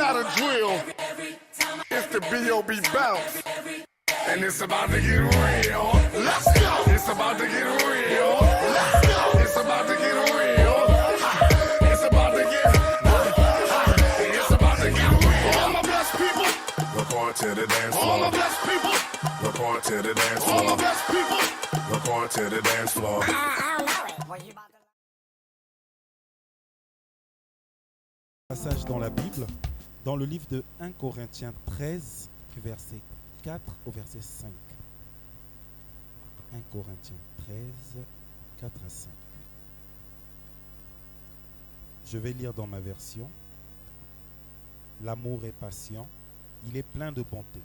not a drill. It's the B.O.B. bounce. And it's about to get real. Let's go. It's about to get real. Let's go. It's about to get real. It's about to get. It's about to get real. All my blessed people. Report to the dance floor. All my blessed people. Report to the dance floor. All my blessed people. Report to the dance floor. I don't know it. Was you about to... Passage dans la Bible, dans le livre de 1 Corinthiens 13, verset 4 au verset 5. 1 Corinthiens 13, 4 à 5. Je vais lire dans ma version. L'amour est patient, il est plein de bonté.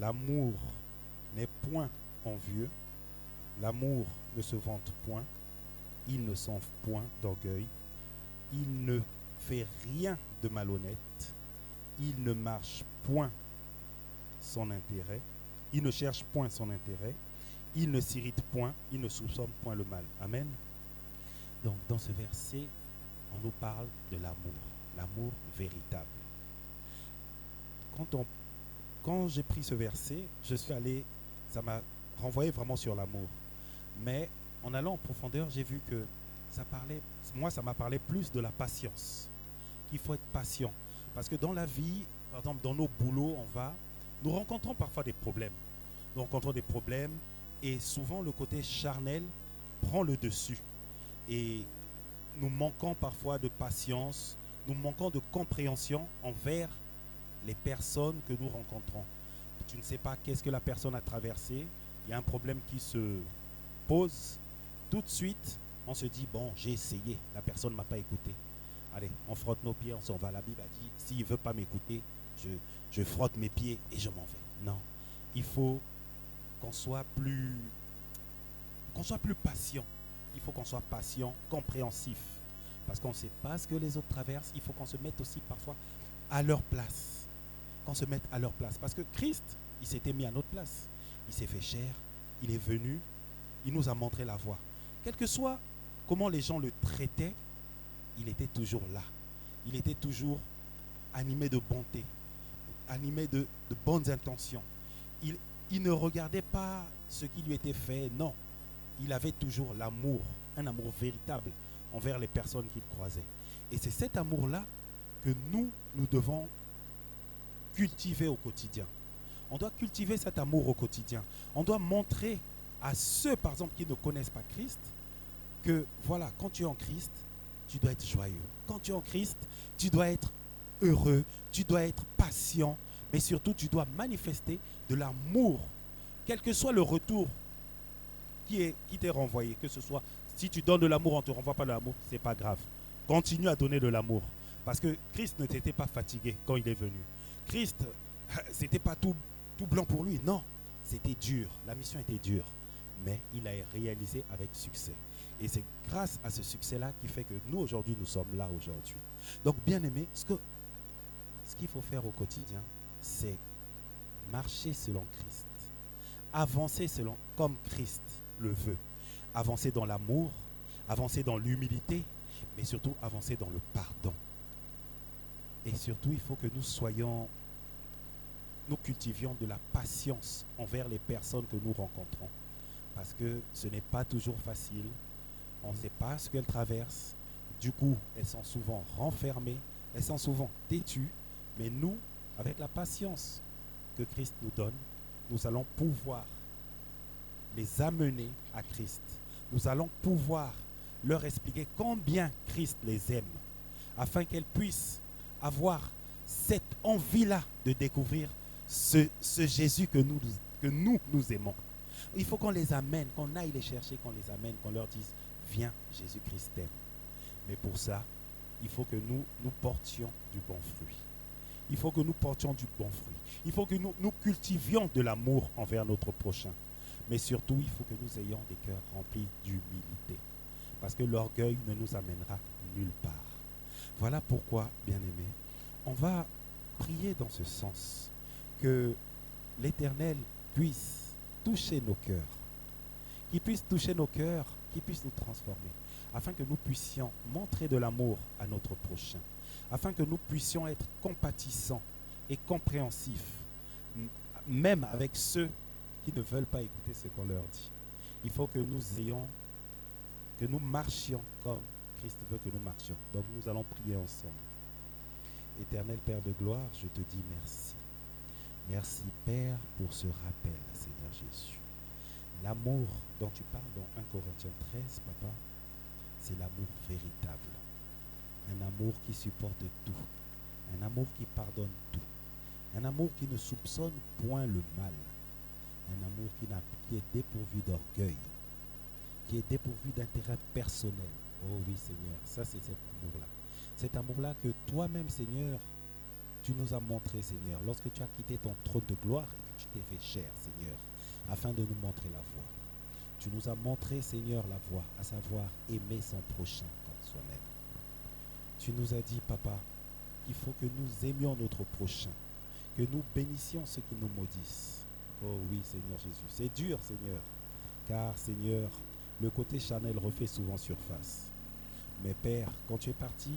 L'amour n'est point envieux, l'amour ne se vante point, il ne s'enfle point d'orgueil, il ne fait rien de malhonnête, il ne marche point son intérêt, il ne cherche point son intérêt, il ne s'irrite point, il ne soupçonne point le mal. Amen. Donc dans ce verset, on nous parle de l'amour véritable. Quand j'ai pris ce verset, je suis allé, ça m'a renvoyé vraiment sur l'amour. Mais en allant en profondeur, j'ai vu que ça m'a parlé plus de la patience. Qu'il faut être patient. Parce que dans la vie, par exemple, dans nos boulots, nous rencontrons parfois des problèmes. Nous rencontrons des problèmes et souvent le côté charnel prend le dessus. Et nous manquons parfois de patience, nous manquons de compréhension envers les personnes que nous rencontrons. Tu ne sais pas qu'est-ce que la personne a traversé, il y a un problème qui se pose, tout de suite, on se dit, bon, j'ai essayé, la personne ne m'a pas écouté. Allez, on frotte nos pieds, on s'en va. La Bible a dit, s'il ne veut pas m'écouter, je frotte mes pieds et je m'en vais. Non, il faut qu'on soit plus patient. Il faut qu'on soit patient, compréhensif. Parce qu'on ne sait pas ce que les autres traversent. Il faut qu'on se mette aussi parfois à leur place. Qu'on se mette à leur place. Parce que Christ, il s'était mis à notre place. Il s'est fait chair, il est venu, il nous a montré la voie. Quel que soit comment les gens le traitaient, il était toujours là. Il était toujours animé de bonté, animé de bonnes intentions. Il ne regardait pas ce qui lui était fait, non. Il avait toujours l'amour, un amour véritable envers les personnes qu'il croisait. Et c'est cet amour-là que nous devons cultiver au quotidien. On doit cultiver cet amour au quotidien. On doit montrer à ceux, par exemple, qui ne connaissent pas Christ, que voilà, quand tu es en Christ, tu dois être joyeux. Quand tu es en Christ, tu dois être heureux, tu dois être patient, mais surtout, tu dois manifester de l'amour, quel que soit le retour qui t'est renvoyé, que ce soit, si tu donnes de l'amour, on ne te renvoie pas de l'amour, ce n'est pas grave. Continue à donner de l'amour, parce que Christ ne t'était pas fatigué quand il est venu. Christ, ce n'était pas tout blanc pour lui, non, c'était dur, la mission était dure, mais il a réalisé avec succès. Et c'est grâce à ce succès-là qui fait que nous, aujourd'hui, nous sommes là aujourd'hui. Donc, bien aimé, ce qu'il faut faire au quotidien, c'est marcher selon Christ. Avancer comme Christ le veut. Avancer dans l'amour, avancer dans l'humilité, mais surtout avancer dans le pardon. Et surtout, il faut que nous cultivions de la patience envers les personnes que nous rencontrons. Parce que ce n'est pas toujours facile. On ne sait pas ce qu'elles traversent. Du coup, elles sont souvent renfermées, elles sont souvent têtues. Mais nous, avec la patience que Christ nous donne, nous allons pouvoir les amener à Christ. Nous allons pouvoir leur expliquer combien Christ les aime, afin qu'elles puissent avoir cette envie-là de découvrir ce Jésus que nous aimons. Il faut qu'on les amène, qu'on aille les chercher, qu'on les amène, qu'on leur dise, viens, Jésus-Christ t'aime. Mais pour ça, il faut que nous portions du bon fruit. Il faut que nous portions du bon fruit. Il faut que nous cultivions de l'amour envers notre prochain. Mais surtout, il faut que nous ayons des cœurs remplis d'humilité. Parce que l'orgueil ne nous amènera nulle part. Voilà pourquoi, bien-aimés, on va prier dans ce sens. Que l'Éternel puisse toucher nos cœurs. Qu'il puisse toucher nos cœurs, qu'il puisse nous transformer. Afin que nous puissions montrer de l'amour à notre prochain. afin que nous puissions être compatissants et compréhensifs, même avec ceux qui ne veulent pas écouter ce qu'on leur dit. Il faut que nous marchions comme Christ veut que nous marchions. Donc nous allons prier ensemble. Éternel Père de gloire, je te dis merci. Merci Père pour ce rappel, Seigneur Jésus. L'amour dont tu parles dans 1 Corinthiens 13, Papa, c'est l'amour véritable. Un amour qui supporte tout. Un amour qui pardonne tout. Un amour qui ne soupçonne point le mal. Un amour qui est dépourvu d'orgueil. Qui est dépourvu d'intérêt personnel. Oh oui, Seigneur, ça c'est cet amour-là. Cet amour-là que toi-même, Seigneur, tu nous as montré, Seigneur, lorsque tu as quitté ton trône de gloire et que tu t'es fait chair, Seigneur, afin de nous montrer la voie. Tu nous as montré, Seigneur, la voie, à savoir aimer son prochain comme soi-même. Tu nous as dit, Papa, qu'il faut que nous aimions notre prochain, que nous bénissions ceux qui nous maudissent. Oh oui, Seigneur Jésus, c'est dur, Seigneur, car, Seigneur, le côté charnel refait souvent surface. Mais Père, quand tu es parti,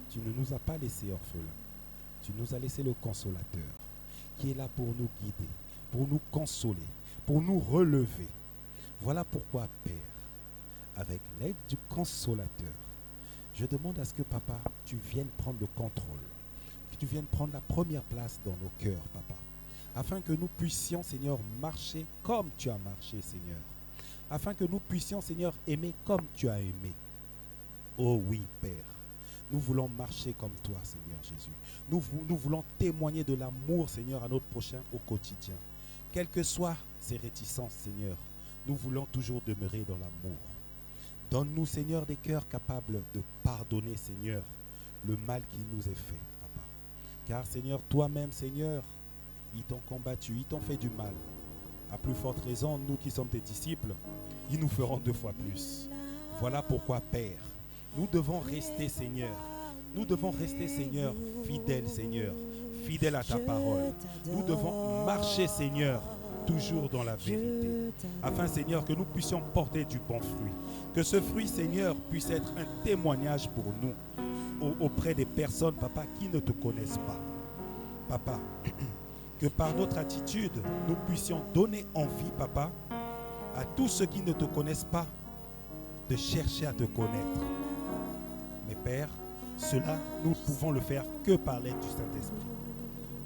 tu ne nous as pas laissés orphelins. Tu nous as laissé le consolateur, qui est là pour nous guider, pour nous consoler, pour nous relever. Voilà pourquoi, Père, avec l'aide du consolateur, je demande à ce que, Papa, tu viennes prendre le contrôle, que tu viennes prendre la première place dans nos cœurs, Papa, afin que nous puissions, Seigneur, marcher comme tu as marché, Seigneur, afin que nous puissions, Seigneur, aimer comme tu as aimé. Oh oui, Père, nous voulons marcher comme toi, Seigneur Jésus. Nous voulons témoigner de l'amour, Seigneur, à notre prochain au quotidien. Quelles que soient ces réticences, Seigneur, nous voulons toujours demeurer dans l'amour. Donne-nous, Seigneur, des cœurs capables de pardonner, Seigneur, le mal qui nous est fait, Papa. Car, Seigneur, toi-même, Seigneur, ils t'ont combattu, ils t'ont fait du mal. À plus forte raison, nous qui sommes tes disciples, ils nous feront 2 fois plus. Voilà pourquoi, Père, nous devons rester, Seigneur. Nous devons rester, Seigneur, fidèles à ta parole. Nous devons marcher, Seigneur, toujours dans la vérité. Afin, Seigneur, que nous puissions porter du bon fruit. Que ce fruit, Seigneur, puisse être un témoignage pour nous auprès des personnes, Papa, qui ne te connaissent pas. Papa, que par notre attitude, nous puissions donner envie, Papa, à tous ceux qui ne te connaissent pas, de chercher à te connaître. Mais Père, cela, nous ne pouvons le faire que par l'aide du Saint-Esprit.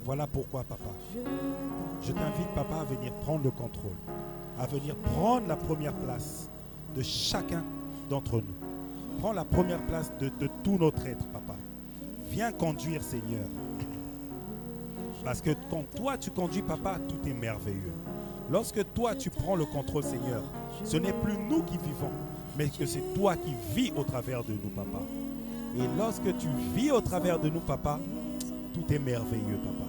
Voilà pourquoi, Papa, je t'invite, Papa, à venir prendre le contrôle, à venir prendre la première place de chacun d'entre nous. Prends la première place de tout notre être, Papa. Viens conduire, Seigneur. Parce que quand toi, tu conduis, Papa, tout est merveilleux. Lorsque toi, tu prends le contrôle, Seigneur, ce n'est plus nous qui vivons, mais que c'est toi qui vis au travers de nous, Papa. Et lorsque tu vis au travers de nous, Papa, tout est merveilleux, Papa.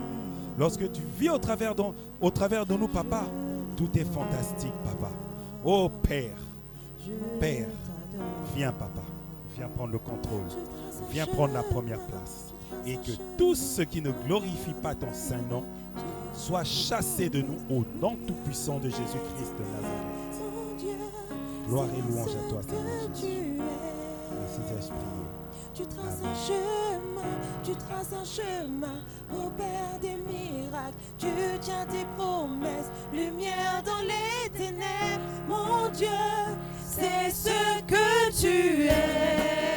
Lorsque tu vis au travers de nous, Papa, tout est fantastique, Papa. Oh Père, Père, viens, Papa. Viens prendre le contrôle. Viens prendre la première place. Et que tous ceux qui ne glorifient pas ton saint nom soient chassés de nous au nom tout-puissant de Jésus-Christ de Nazareth. Gloire et louange à toi, Seigneur Jésus. Merci, t'ai-je prié. Tu traces un chemin, tu traces un chemin, ô Père des miracles, tu tiens tes promesses, lumière dans les ténèbres, mon Dieu, c'est ce que tu es.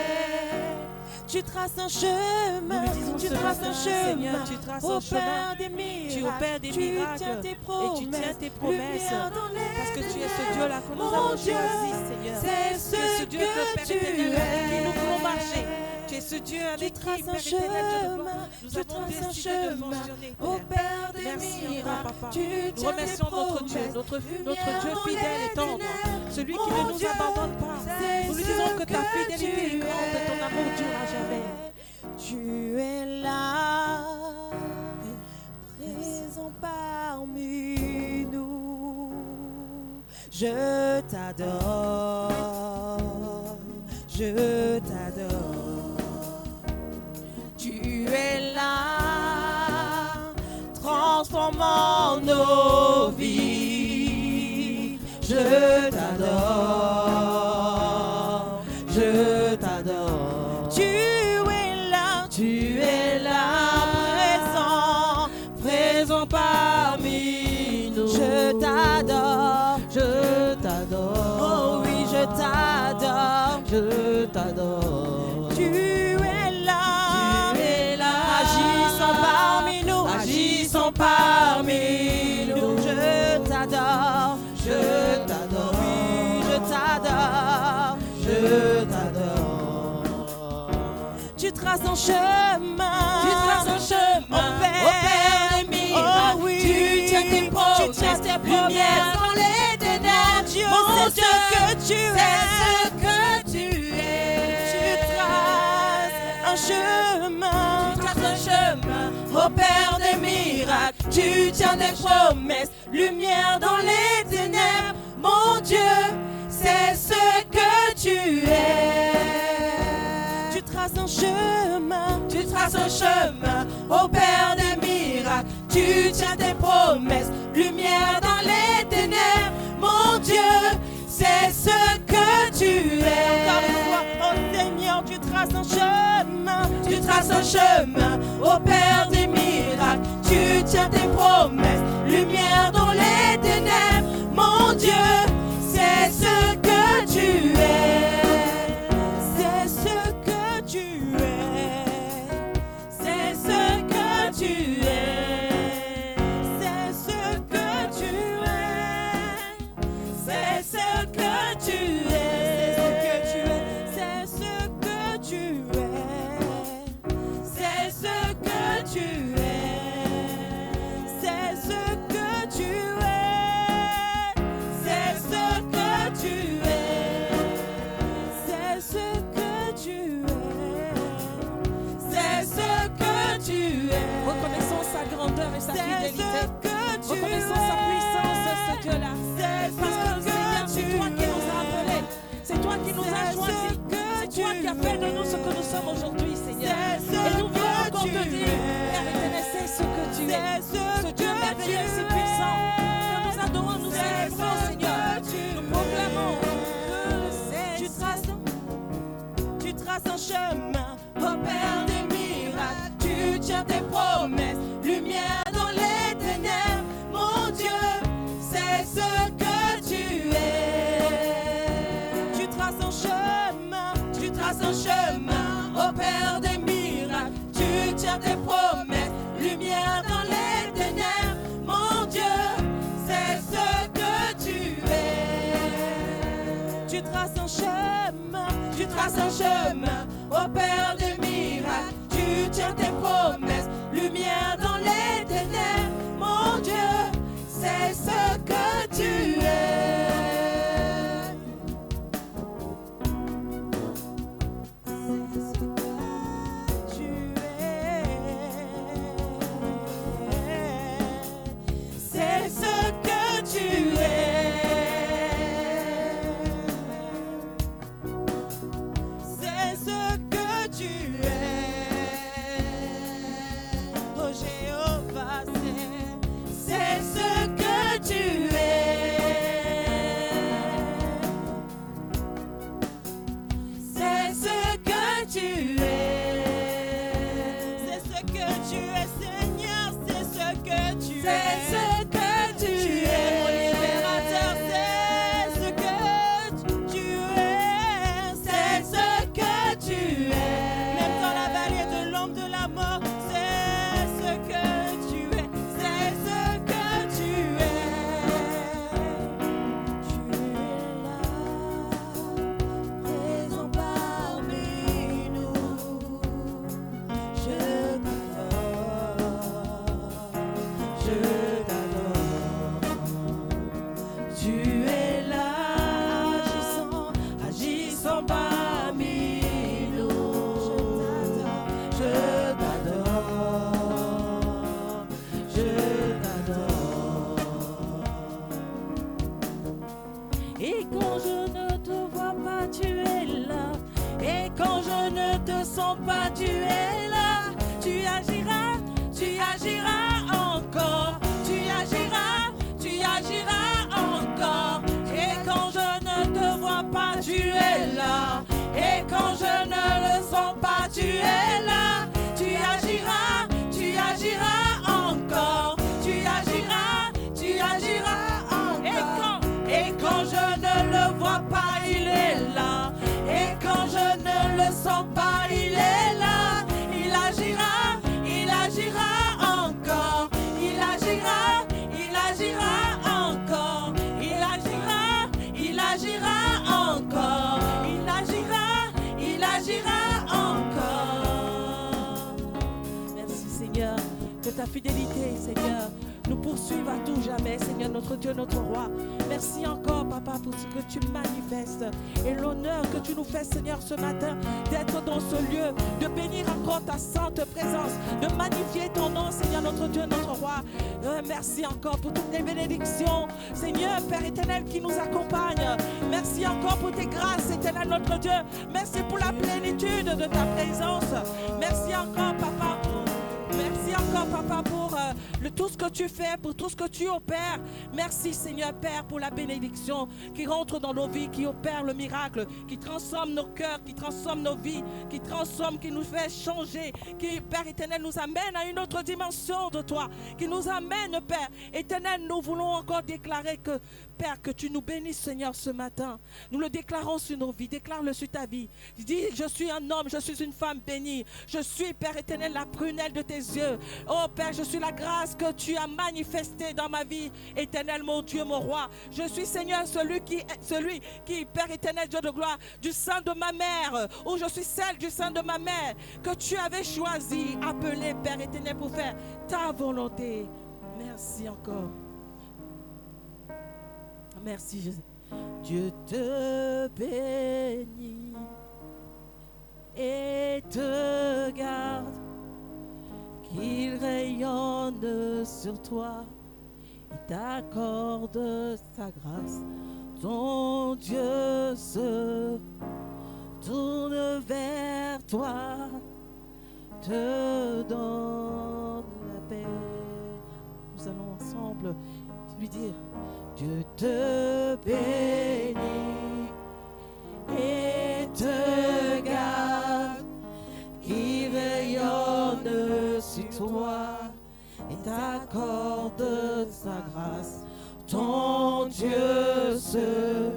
Tu traces un chemin, tu traces un chemin, tu traces ô un Père chemin, des miracles, tu opères des miracles tiens tes et tu tiens tes promesses, parce que tu es ce Dieu-là que nous avons choisi, Seigneur. c'est Tu es ce ce Dieu que que Père tu éternel, avec qui nous es. voulons marcher. Tu es ce Dieu avec qui, traces un Père éternel, chemin, nous tu avons traces un décidé de chemin, fonctionner, ô Père. Père des Merci encore, miracles, Papa. tu Nous tiens tes remercions notre Dieu, promesses, notre Dieu lumière fidèle dans et tendre, les ténèbres, celui qui mon ne nous Dieu, abandonne pas. c'est Nous lui disons que ta ce fidélité tu est grande et ton es. amour durera jamais. Tu es là, présent parmi nous. Je t'adore, je t'adore. Tu es là, transformant nos vies. Je t'adore, je t'adore. Tu es là, tu es agissant parmi nous. Je t'adore, je t'adore, oui, je t'adore, je t'adore. Tu traces un chemin, au Père des miracles. Oh oui, tu tiens tes promesses, lumière dans les ténèbres. Dieu, Mon c'est Dieu, ce que tu es. c'est ce que tu es. Tu traces un chemin, Tu traces un chemin, au Père des miracles. Tu tiens tes promesses, lumière dans les ténèbres. Mon Dieu, c'est ce que tu es. tu traces un chemin, Tu traces un chemin, au Père des miracles. Tu tiens tes promesses, lumière dans les ténèbres. Mon Dieu, c'est ce que tu es. encore une fois, oh Seigneur, tu traces un chemin, Tu traces un chemin, au Père des miracles. Tu tiens tes promesses, lumière dans les ténèbres. Mon Dieu, c'est ce que tu es. c'est ce que tu es, C'est ce que tu es. c'est ce que tu es, C'est ce que tu c'est ce que tu es, C'est ce que tu es. c'est ce que tu es, C'est ce que tu es. c'est ce que tu es, C'est ce que tu es. reconnaissons sa grandeur et sa C'est fidélité, ce que tu reconnaissons sa puissance, ce Dieu-là. C'est Parce que Seigneur, ce c'est que toi tu qui nous as appelés. C'est toi qui nous as C'est choisis. ce que C'est toi qui as fait de nous ce que nous sommes aujourd'hui, Seigneur. C'est ce Et nous voulons que encore te tu dire, es. Père éternel, c'est ce que tu es. C'est ce Ce Dieu que merveilleux et si tu puissant. es. Que nous adorons, nous C'est célébrons, ce Seigneur. que tu Nous proclamons es. que tu traces un chemin. Au Père des miracles, tu tiens tes promesses, lumière dans les ténèbres. Mon Dieu, c'est ce que tu es. Tu traces un chemin. Tu traces un chemin, au Père des miracles. Tu tiens tes promesses, lumière dans les ténèbres. Mon Dieu, c'est ce que tu es. Tu traces un chemin. Tu traces un chemin, au Père des miracles. Tu tiens tes promesses, lumière dans les ténèbres. Mon Dieu, c'est ce que tu es. C'est ce que tu es. C'est ce que tu es. Oh Jéhovah, C'est ce que tu es. C'est ce que tu es. c'est ce que tu es, Seigneur, c'est ce que tu es. C'est ce que tu Tu es. es mon libérateur, c'est ce que tu es. C'est ce que tu es. Même dans la vallée de l'ombre de la mort, c'est ce que tu es. C'est ce que tu es. Tu es là, présent parmi nous. Je t'adore, Tu es là, agissant parmi nous. Je t'adore. ta fidélité, Seigneur, nous poursuive à tout jamais, Seigneur, notre Dieu, notre Roi. Merci encore, Papa, pour ce que tu manifestes et l'honneur que tu nous fais, Seigneur, ce matin, d'être dans ce lieu, de bénir encore ta sainte présence, de magnifier ton nom, Seigneur, notre Dieu, notre Roi. Merci encore pour toutes les bénédictions, Seigneur, Père éternel, qui nous accompagne. Merci encore pour tes grâces, éternel, notre Dieu. Merci pour la plénitude de ta présence. Merci encore, Papa. Merci encore, Papa, pour tout ce que tu fais, pour tout ce que tu opères. Merci, Seigneur Père, pour la bénédiction qui rentre dans nos vies, qui opère le miracle, qui transforme nos cœurs, qui transforme nos vies, qui transforme, qui nous fait changer, qui, Père éternel, nous amène à une autre dimension de toi, qui nous amène, Père éternel, nous voulons encore déclarer que, Père, que tu nous bénisses, Seigneur, ce matin. Nous le déclarons sur nos vies, déclare-le sur ta vie. Dis, je suis un homme, je suis une femme bénie. Je suis, Père éternel, la prunelle de tes yeux. Oh Père, je suis la grâce que tu as manifestée dans ma vie, éternel, mon Dieu, mon Roi. Je suis, Seigneur, celui qui, Père éternel, Dieu de gloire, du sein de ma mère, ou je suis celle du sein de ma mère, que tu avais choisi, appelé, Père éternel, pour faire ta volonté. Merci encore. Merci, Jésus. Dieu te bénit et te garde, qu'il rayonne sur toi et t'accorde sa grâce. Ton Dieu se tourne vers toi, te donne la paix. Nous allons ensemble lui dire: Dieu te bénit et te garde, qui rayonne sur toi et t'accorde sa grâce. Ton Dieu se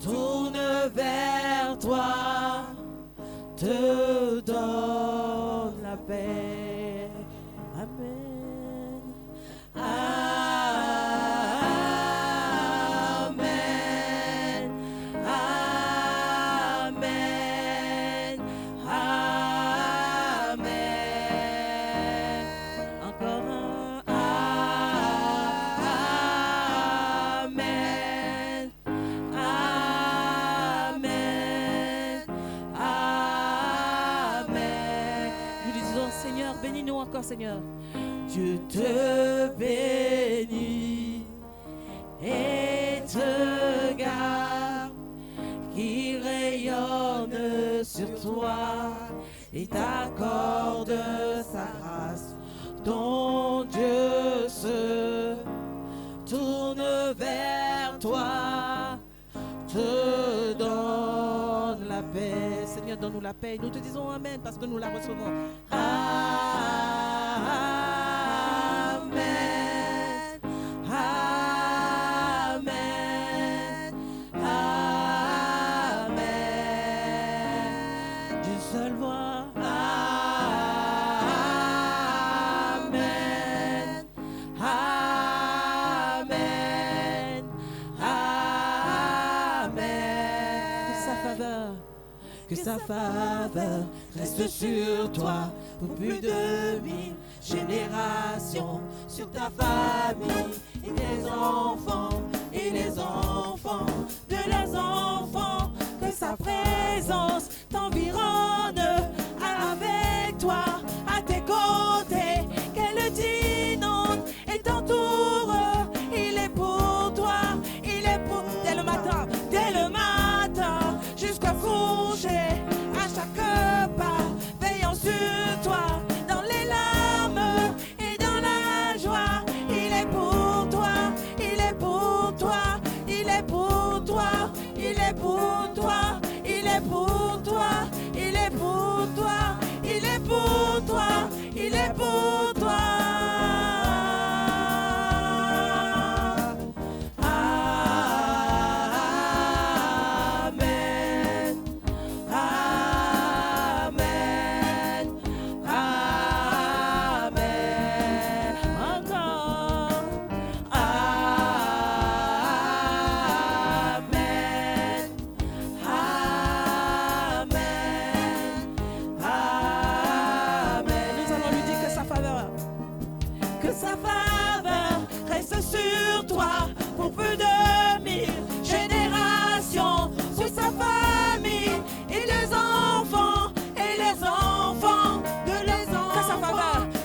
tourne vers toi, te donne la paix. Amen. Amen. Amen. Amen. Encore un. Amen. Amen. Amen. Nous disons: Seigneur, bénis-nous encore, Seigneur. Dieu te bénit et te garde, qui rayonne sur toi et t'accorde sa grâce. Ton Dieu se tourne vers toi, te donne la paix. Seigneur, donne-nous la paix. Nous te disons Amen parce que nous la recevons. Amen. Amen. Amen. D'une seule voix. Amen. Amen. Amen. Que sa faveur reste sur toi pour plus de 1000 générations, sur ta famille et tes enfants et les enfants de leurs enfants. Que sa présence t'environne avec toi, à tes côtés, qu'elle t'inonde et t'entoure. Il est pour toi, il est pour dès le matin jusqu'au coucher, à chaque pas, veillant sur toi, dans les larmes et dans la joie. Il est pour toi, il est pour toi, il est pour toi, il est pour toi, il est pour toi, il est pour sa faveur reste sur toi pour plus de 1000 générations, sur sa famille et les enfants de les enfants.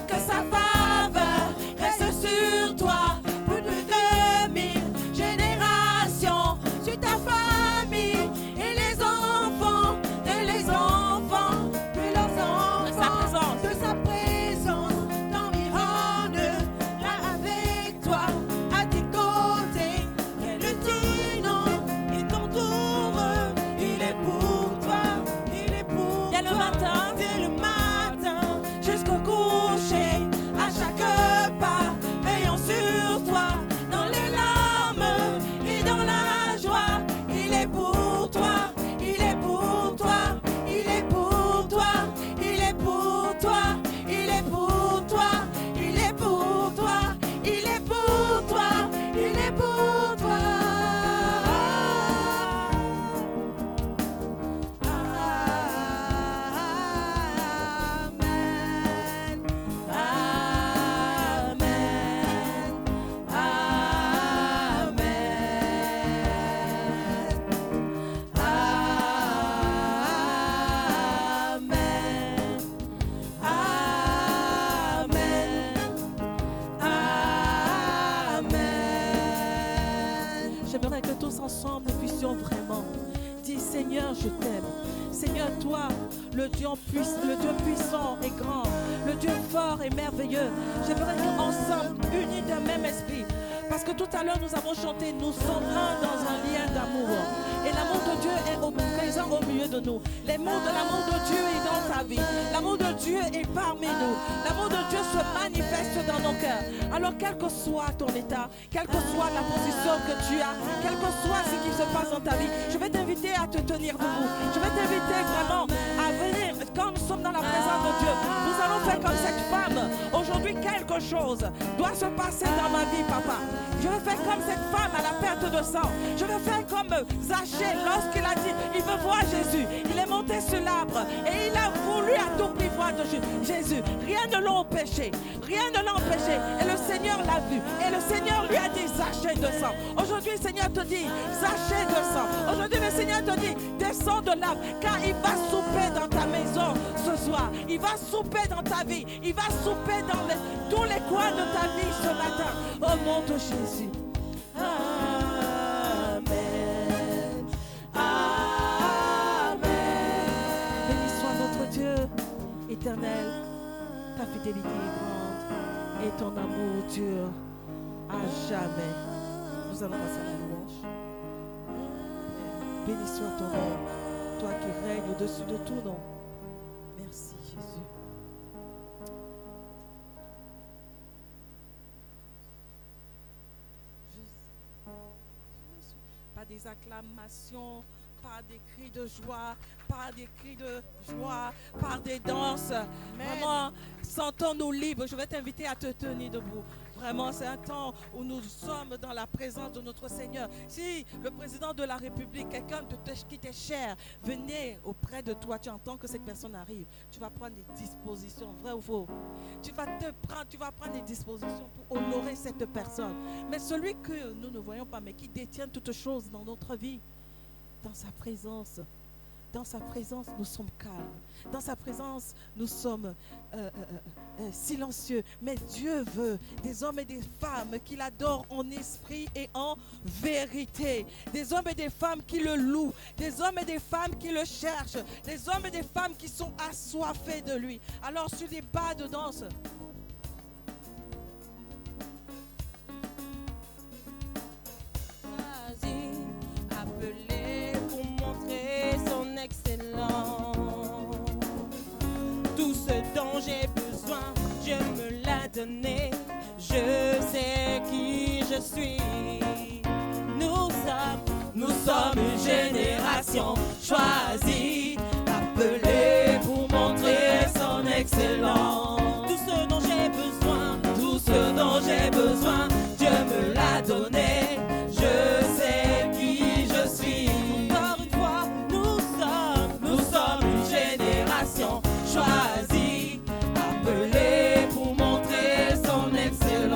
Que sa faveur reste sur toi pour plus de 1000 générations, sur ta famille et les enfants de les enfants de leurs enfants. De sa présence t'environne là avec toi, à tes côtés, qu'elle dit non, il t'entoure, il est pour toi, il est pour toi. Dès le matin jusqu'au coucher, à chaque pas, veillant sur toi, dans les larmes et dans la joie, il est pour toi, il est pour toi, il est pour toi, il est pour toi, il est pour toi, il est pour toi, il est pour toi, il est pour toi. J'aimerais que tous ensemble nous puissions vraiment dire Seigneur, je t'aime. Seigneur, toi, le Dieu puissant et grand, le Dieu fort et merveilleux. J'aimerais qu'ensemble, unis d'un même esprit, parce que tout à l'heure nous avons chanté, nous sommes un dans un lien d'amour. Et l'amour de Dieu est présent au milieu de nous. L'amour de Dieu est dans ta vie. L'amour de Dieu est parmi nous. L'amour de Dieu se manifeste dans nos cœurs. Alors quel que soit ton état, quelle que soit la position que tu as, quel que soit ce qui se passe dans ta vie, je vais t'inviter à te tenir debout. Je vais t'inviter vraiment à venir, quand nous sommes dans la présence de Dieu, nous allons faire comme cette femme. Aujourd'hui, quelque chose doit se passer dans ma vie, papa. Je vais faire comme cette femme à la perte de sang. Je vais faire comme Zachée lorsqu'il a dit, il veut voir Jésus. Il est monté sur l'arbre et il a voulu à tout prix voir de Jésus. Rien ne l'a empêché. Rien ne l'a empêché. Et le Seigneur l'a vu. Et le Seigneur lui a dit, Zachée descends. Aujourd'hui, le Seigneur te dit, Zachée descends. Aujourd'hui, le Seigneur te dit, descends de l'arbre. Car il va souper dans ta maison ce soir. Il va souper dans ta vie. Il va souper dans tous les coins de ta vie ce matin. Au nom de Jésus. Amen. Amen. Béni soit notre Dieu éternel. Ta fidélité est grande et ton amour dure à jamais. Nous allons passer à la louange. Béni soit ton nom, toi qui règnes au-dessus de tout nom. Merci Jésus. Par des acclamations, par des cris de joie, par des cris de joie, par des danses. Vraiment, sentons-nous libres. Je vais t'inviter à te tenir debout. Vraiment, c'est un temps où nous sommes dans la présence de notre Seigneur. Si le président de la République, quelqu'un qui t'est cher, venez auprès de toi, tu entends que cette personne arrive, tu vas prendre des dispositions, vrai ou faux? Tu vas prendre des dispositions pour honorer cette personne. Mais celui que nous ne voyons pas, mais qui détient toutes choses dans notre vie, dans sa présence, nous sommes calmes. Dans sa présence, nous sommes silencieux. Mais Dieu veut des hommes et des femmes qui l'adorent en esprit et en vérité. Des hommes et des femmes qui le louent. Des hommes et des femmes qui le cherchent. Des hommes et des femmes qui sont assoiffés de lui. Alors sur des pas de danse, appelé pour montrer son excellence. Tout ce dont j'ai besoin, Dieu me l'a donné. Je sais qui je suis. Nous sommes une génération choisie, appelée pour montrer son excellence. Tout ce dont j'ai besoin, Dieu me l'a donné. Je sais qui je suis. Encore une fois, nous sommes une génération choisie, appelée pour montrer son excellence.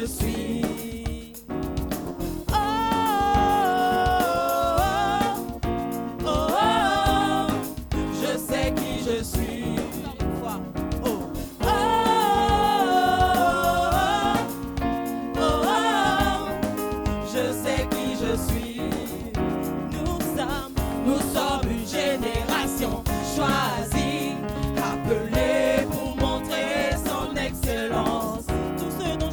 je suis. Oh, oh, oh, oh, je sais qui je suis. Encore une fois. Oh, oh, oh, oh, oh, je sais qui je suis. Nous sommes une génération choisie, appelée pour montrer son excellence. Tout ce dont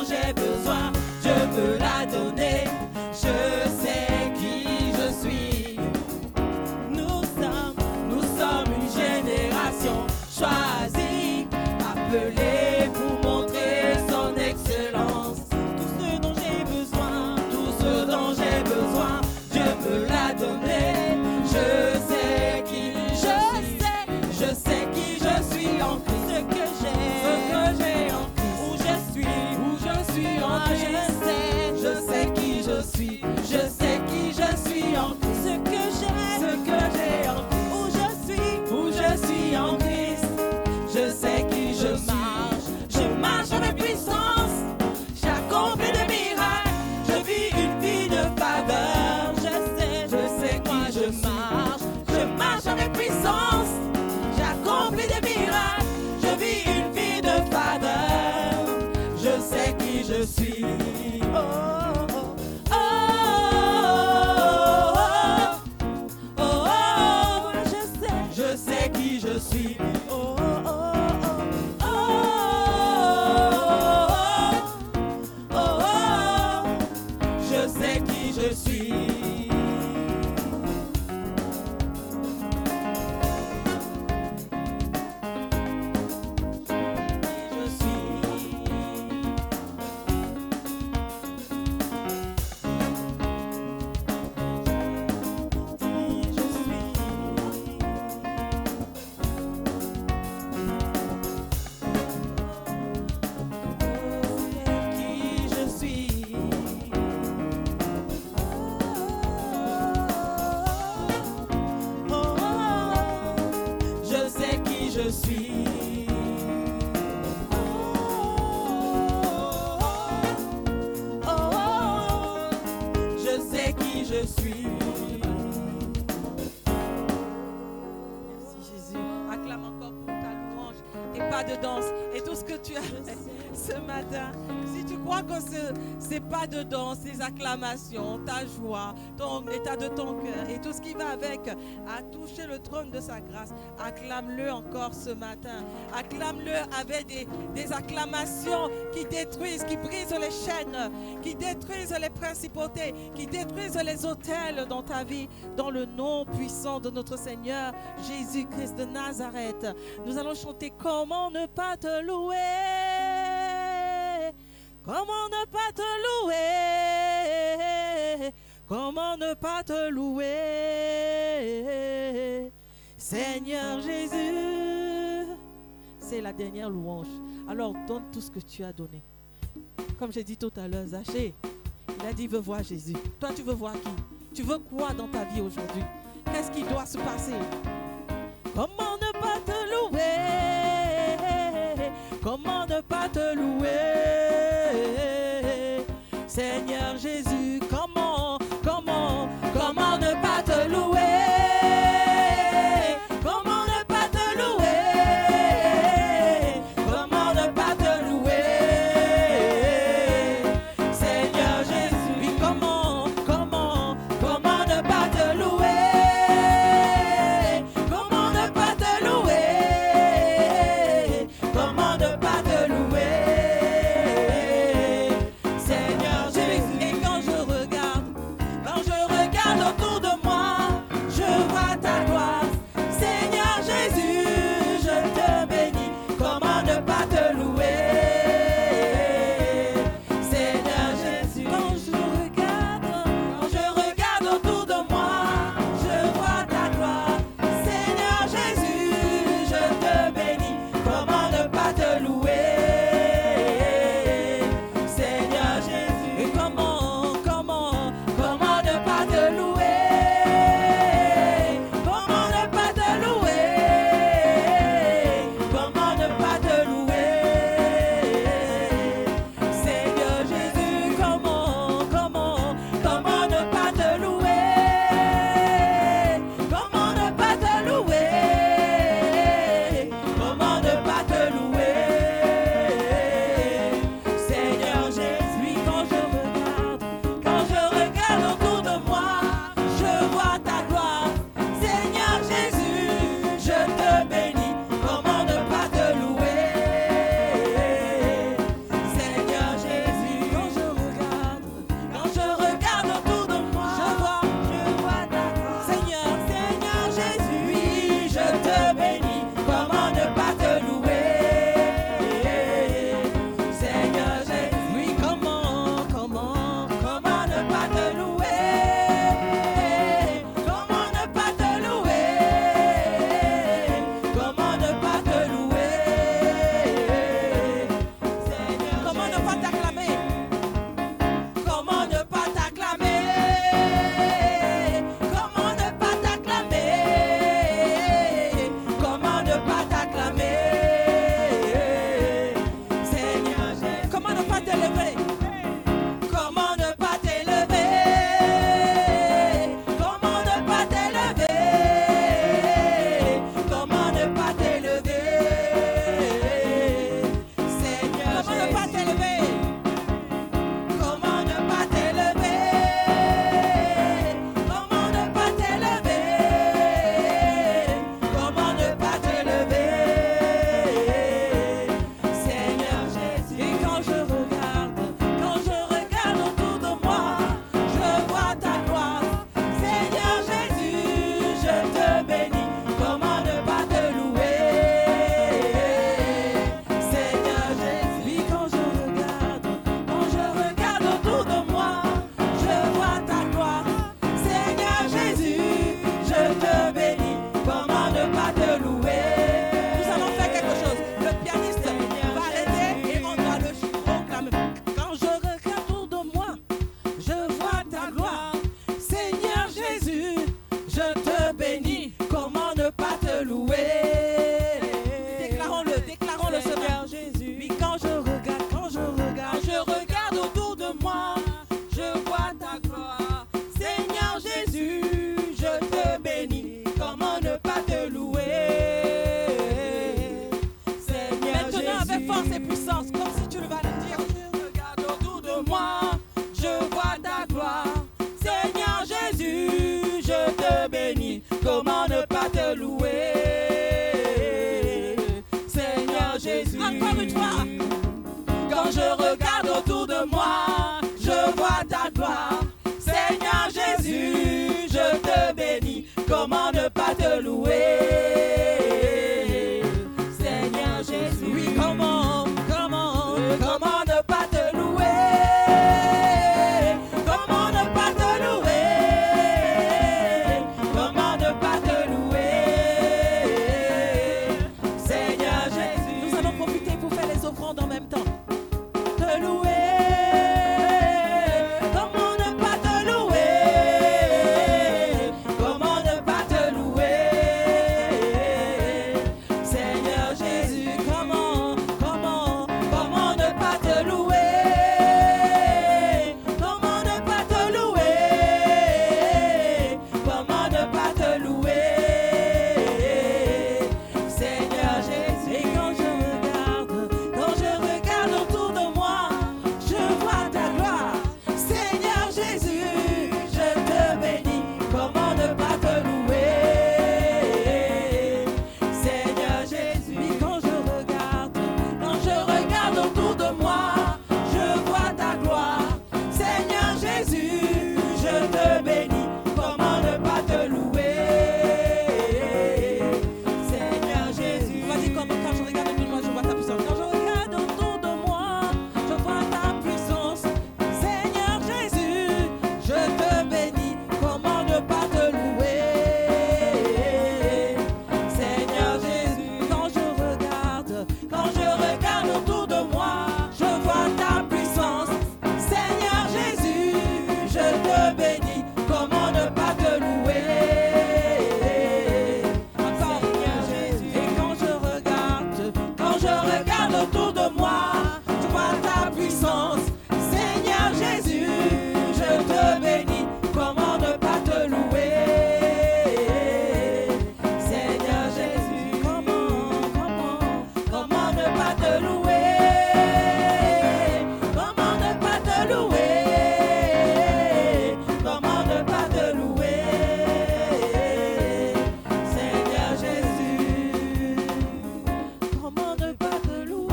j'ai besoin, Dieu me l'a donné. Je sais qui je suis. Nous sommes une génération choisie, appelée pour montrer son excellence. Tout ce dont j'ai besoin, Dieu me l'a donné. Je sais qui je sais qui je suis en Christ. Ce que j'ai en Christ. Où je suis en Christ. Je sais qui je suis. Je sais qui je suis en Christ. Ce que j'ai en Christ. Où je suis en Christ. Je sais qui je marche. Je marche avec puissance. J'accomplis des miracles. Je vis une vie de faveur. Je sais qui je marche. Je marche avec puissance. J'accomplis des miracles. Je vis une vie de faveur. Je sais qui je suis. Oh, oh, oh, oh, oh, oh, oh, je sais qui je suis. Oh, oh, oh, oh, oh, oh, oh, je sais qui je suis. Je suis. Oh, oh, oh, je sais qui je suis. Merci Jésus. Acclame encore pour ta louange et pas de danse et tout ce que tu as fait ce matin. Si tu crois que c'est pas de danse, ces acclamations, ta joie, ton état de ton cœur et tout ce qui va avec a touché le trône de sa grâce, acclame-le encore ce matin. Acclame-le avec des acclamations qui détruisent, qui brisent les chaînes, qui détruisent les principautés, qui détruisent les autels dans ta vie, dans le nom puissant de notre Seigneur Jésus-Christ de Nazareth. Nous allons chanter comment ne pas te louer. Comment ne pas te louer? Comment ne pas te louer? Seigneur Jésus. C'est la dernière louange. Alors donne tout ce que tu as donné. Comme j'ai dit tout à l'heure, Zachée, il a dit veux voir Jésus. Toi tu veux voir qui? Tu veux quoi dans ta vie aujourd'hui? Qu'est-ce qui doit se passer? Comment ne pas te louer? Comment ne pas te louer? Seigneur Jésus, comment ne pas te louer? Comment ne pas te louer? Comment ne pas te louer? Seigneur Jésus, oui, comment ne pas te louer? Comment ne pas te louer? Comment ne pas te louer? Seigneur Jésus, et quand je force et puissance, comme si tu le vas le dire. Je regarde autour de moi, je vois ta gloire. Seigneur Jésus, je te bénis. Comment ne pas te louer? Seigneur Jésus. Encore une fois. Quand je regarde autour de moi, je vois ta gloire. Seigneur Jésus, je te bénis. Comment ne pas te louer? Seigneur Jésus. Oui, comment ne pas te louer? Comment ne pas te louer? Comment ne pas te louer? Seigneur Jésus. Nous allons profiter pour faire les offrandes en même temps. Te louer. Comment ne pas te louer? Comment ne pas te louer? Seigneur Jésus, comment ne pas te louer? Comment ne pas te louer? Comment ne pas te louer? Seigneur Jésus. Et quand je regarde autour de moi, je vois ta gloire. Seigneur Jésus, je te bénis. Comment ne pas te louer? Seigneur Jésus. Et quand je regarde autour de moi, je vois ta gloire. Seigneur Jésus, je te bénis. Comment ne pas te louer? Seigneur Jésus. Vas-y, comment quand je regarde autour de moi, je vois ta puissance. Quand je regarde autour de moi, je vois ta puissance. Seigneur Jésus, je te bénis. Comment ne pas te louer? Seigneur Jésus. Quand je regarde autour de moi, je vois ta puissance. Seigneur Jésus, je te bénis. Comment ne pas te louer? Encore, Seigneur Jésus. Et quand je regarde autour de moi, je vois ta puissance. Seigneur Jésus, je te bénis. Comment ne pas te louer? Seigneur Jésus, comment ne pas te louer? Comment ne pas te louer? Comment ne pas te louer? Seigneur Jésus, comment ne pas te louer?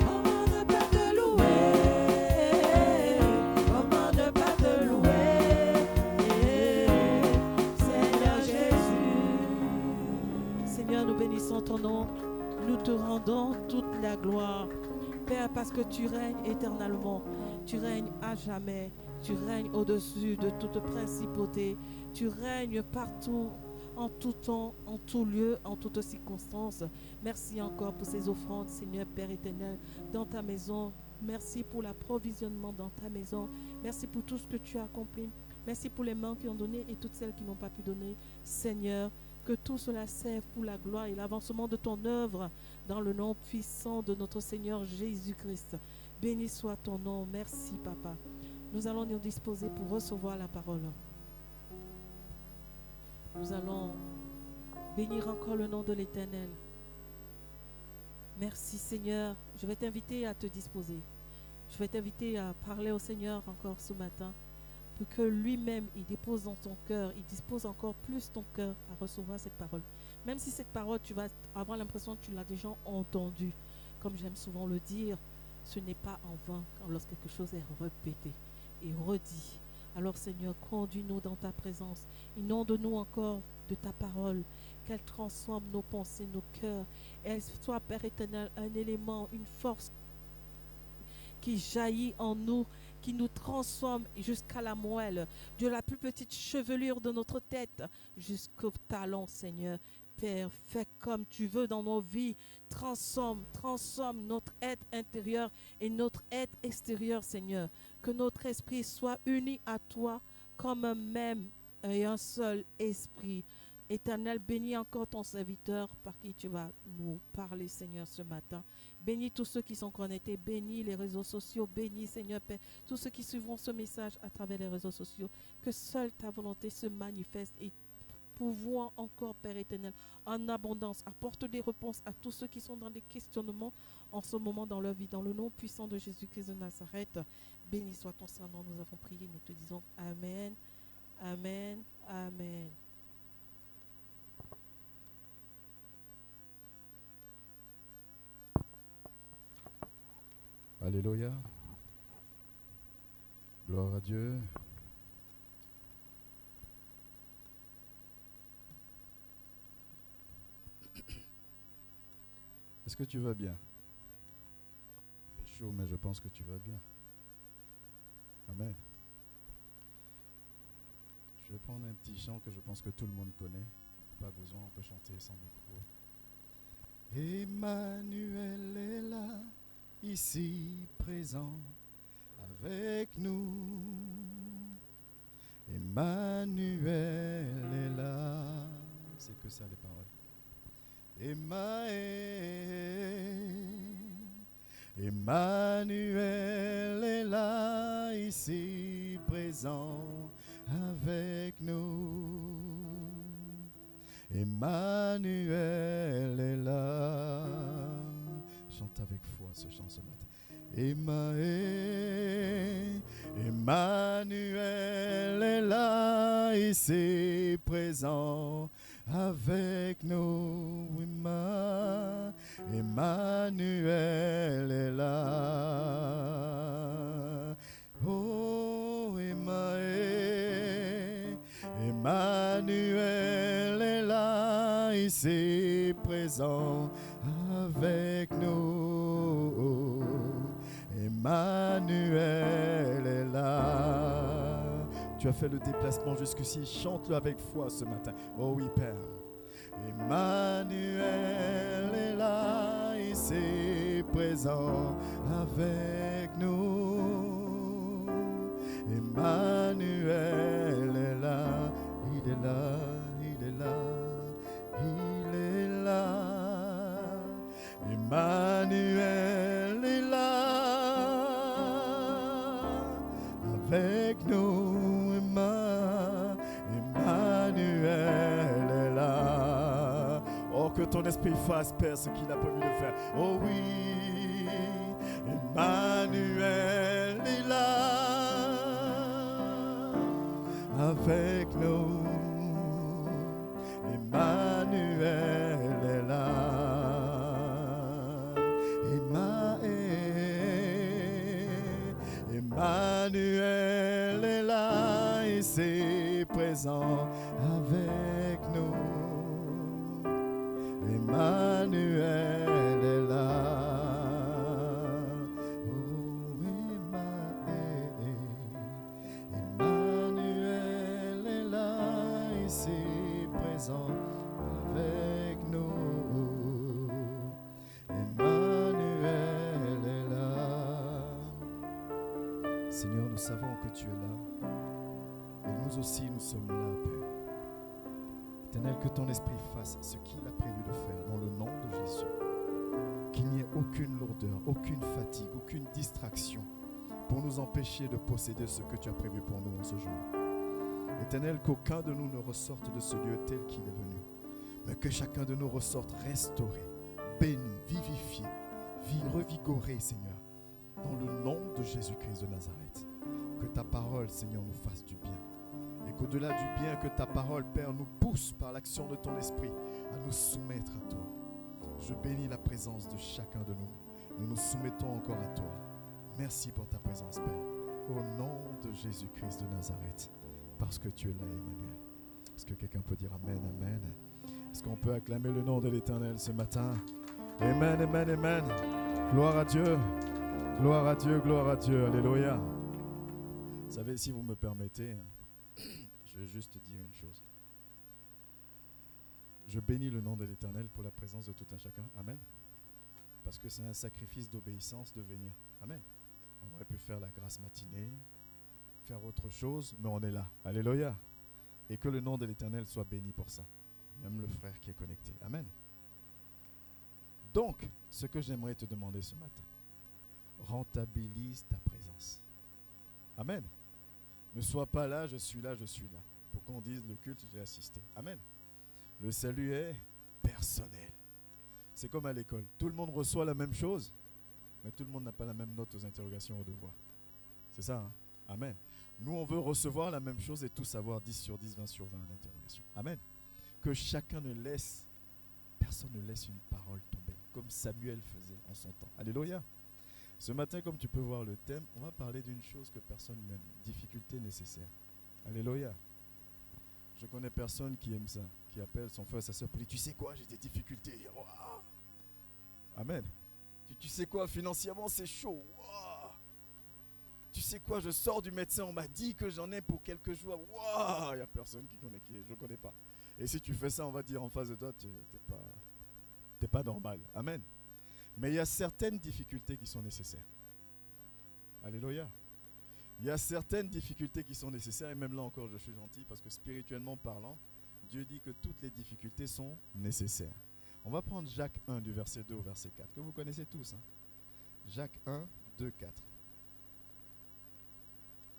Comment ne pas te louer? Comment ne pas te louer? Seigneur Jésus. Seigneur, nous bénissons ton nom. Nous te rendons toute la gloire. Père, parce que tu règnes éternellement. Tu règnes à jamais. Tu règnes au-dessus de toute principauté. Tu règnes partout, en tout temps, en tout lieu, en toutes circonstances. Merci encore pour ces offrandes, Seigneur Père éternel, dans ta maison. Merci pour l'approvisionnement dans ta maison. Merci pour tout ce que tu as accompli. Merci pour les mains qui ont donné et toutes celles qui n'ont pas pu donner. Seigneur, que tout cela serve pour la gloire et l'avancement de ton œuvre dans le nom puissant de notre Seigneur Jésus-Christ. Béni soit ton nom. Merci, Papa. Nous allons nous disposer pour recevoir la parole. Nous allons bénir encore le nom de l'Éternel. Merci, Seigneur. Je vais t'inviter à te disposer. Je vais t'inviter à parler au Seigneur encore ce matin, pour que lui-même, il dépose dans ton cœur, il dispose encore plus ton cœur à recevoir cette parole. Même si cette parole, tu vas avoir l'impression que tu l'as déjà entendue. Comme j'aime souvent le dire, ce n'est pas en vain quand lorsque quelque chose est répété et redit. Alors Seigneur, conduis-nous dans ta présence. Inonde-nous encore de ta parole, qu'elle transforme nos pensées, nos cœurs. Elle soit, Père éternel, un élément, une force qui jaillit en nous, qui nous transforme jusqu'à la moelle, de la plus petite chevelure de notre tête jusqu'au talon, Seigneur. Père, fais comme tu veux dans nos vies. Transforme notre être intérieur et notre être extérieur, Seigneur. Que notre esprit soit uni à toi comme un même et un seul esprit. Éternel, bénis encore ton serviteur par qui tu vas nous parler, Seigneur, ce matin. Bénis tous ceux qui sont connectés, bénis les réseaux sociaux, bénis, Seigneur Père, tous ceux qui suivront ce message à travers les réseaux sociaux. Que seule ta volonté se manifeste et Pourvois encore, Père éternel, en abondance. Apporte des réponses à tous ceux qui sont dans des questionnements en ce moment dans leur vie. Dans le nom puissant de Jésus-Christ de Nazareth, béni soit ton Saint-Nom. Nous avons prié, nous te disons Amen, Amen, Amen. Alléluia. Gloire à Dieu. Est-ce que tu vas bien? C'est chaud, mais je pense que tu vas bien. Amen. Je vais prendre un petit chant que je pense que tout le monde connaît. Pas besoin, on peut chanter sans micro. Emmanuel est là, ici présent avec nous. Emmanuel est là. C'est que ça les paroles. Emmanuel est là, ici présent avec nous. Emmanuel est là. Chante avec foi ce chant ce matin. Emmanuel est là, ici présent avec nous. Emmanuel est là. Oh, Emmanuel est là, ici présent avec nous. Emmanuel est là. Tu as fait le déplacement jusqu'ici, chante-le avec foi ce matin. Oh oui, Père. Emmanuel est là, ici présent avec nous. Emmanuel est là, il est là, il est là, il est là. Emmanuel est là, avec nous. Emmanuel est là. Oh, que ton esprit fasse, Père, ce qu'il a prévu de faire. Oh oui, Emmanuel est là, avec nous. Emmanuel est là. Emmanuel est là, et c'est présent avec nous. Emmanuel est là. Oh, Emmanuel est là, et c'est présent avec nous. Emmanuel est là. Seigneur, nous savons que tu es là. Et nous aussi, nous sommes là, Père. Éternel, que ton esprit fasse ce qu'il a prévu de faire dans le nom de Jésus. Qu'il n'y ait aucune lourdeur, aucune fatigue, aucune distraction pour nous empêcher de posséder ce que tu as prévu pour nous en ce jour. Éternel, qu'aucun de nous ne ressorte de ce lieu tel qu'il est venu, mais que chacun de nous ressorte restauré, béni, vivifié, revigoré, Seigneur, dans le nom de Jésus-Christ de Nazareth. Que ta parole, Seigneur, nous fasse du bien. Et qu'au-delà du bien, que ta parole, Père, nous pousse par l'action de ton esprit à nous soumettre à toi. Je bénis la présence de chacun de nous. Nous nous soumettons encore à toi. Merci pour ta présence, Père. Au nom de Jésus-Christ de Nazareth. Parce que tu es là, Emmanuel. Est-ce que quelqu'un peut dire Amen, Amen? Est-ce qu'on peut acclamer le nom de l'Éternel ce matin? Amen, Amen, Amen. Gloire à Dieu. Gloire à Dieu, gloire à Dieu. Alléluia. Vous savez, si vous me permettez, je vais juste dire une chose. Je bénis le nom de l'Éternel pour la présence de tout un chacun. Amen. Parce que c'est un sacrifice d'obéissance de venir. Amen. On aurait pu faire la grâce matinée, faire autre chose, mais on est là. Alléluia. Et que le nom de l'Éternel soit béni pour ça. Même le frère qui est connecté. Amen. Donc, ce que j'aimerais te demander ce matin, rentabilise ta présence. Amen. Ne sois pas là, je suis là, je suis là. pour qu'on dise le culte, j'ai assisté. Amen. Le salut est personnel. C'est comme à l'école. Tout le monde reçoit la même chose, mais tout le monde n'a pas la même note aux interrogations, aux devoirs. C'est ça, hein? Amen. Nous, on veut recevoir la même chose et tous avoir 10 sur 10, 20 sur 20 à l'interrogation. Amen. Que chacun personne ne laisse une parole tomber, comme Samuel faisait en son temps. Alléluia. Ce matin, comme tu peux voir le thème, on va parler d'une chose que personne n'aime, difficulté nécessaire. Alléluia. Je connais personne qui aime ça, qui appelle son frère et sa soeur pour dire, tu sais quoi, j'ai des difficultés. Wow. Amen. Tu sais quoi, financièrement c'est chaud. Wow. Tu sais quoi, je sors du médecin, on m'a dit que j'en ai pour quelques jours. Wow. Il n'y a personne qui connaît, je ne connais pas. Et si tu fais ça, on va dire en face de toi, tu n'es pas normal. Amen. Mais il y a certaines difficultés qui sont nécessaires. Alléluia. Il y a certaines difficultés qui sont nécessaires, et même là encore je suis gentil parce que spirituellement parlant, Dieu dit que toutes les difficultés sont nécessaires. On va prendre Jacques 1 du verset 2 au verset 4, que vous connaissez tous. Hein? Jacques 1, 2, 4.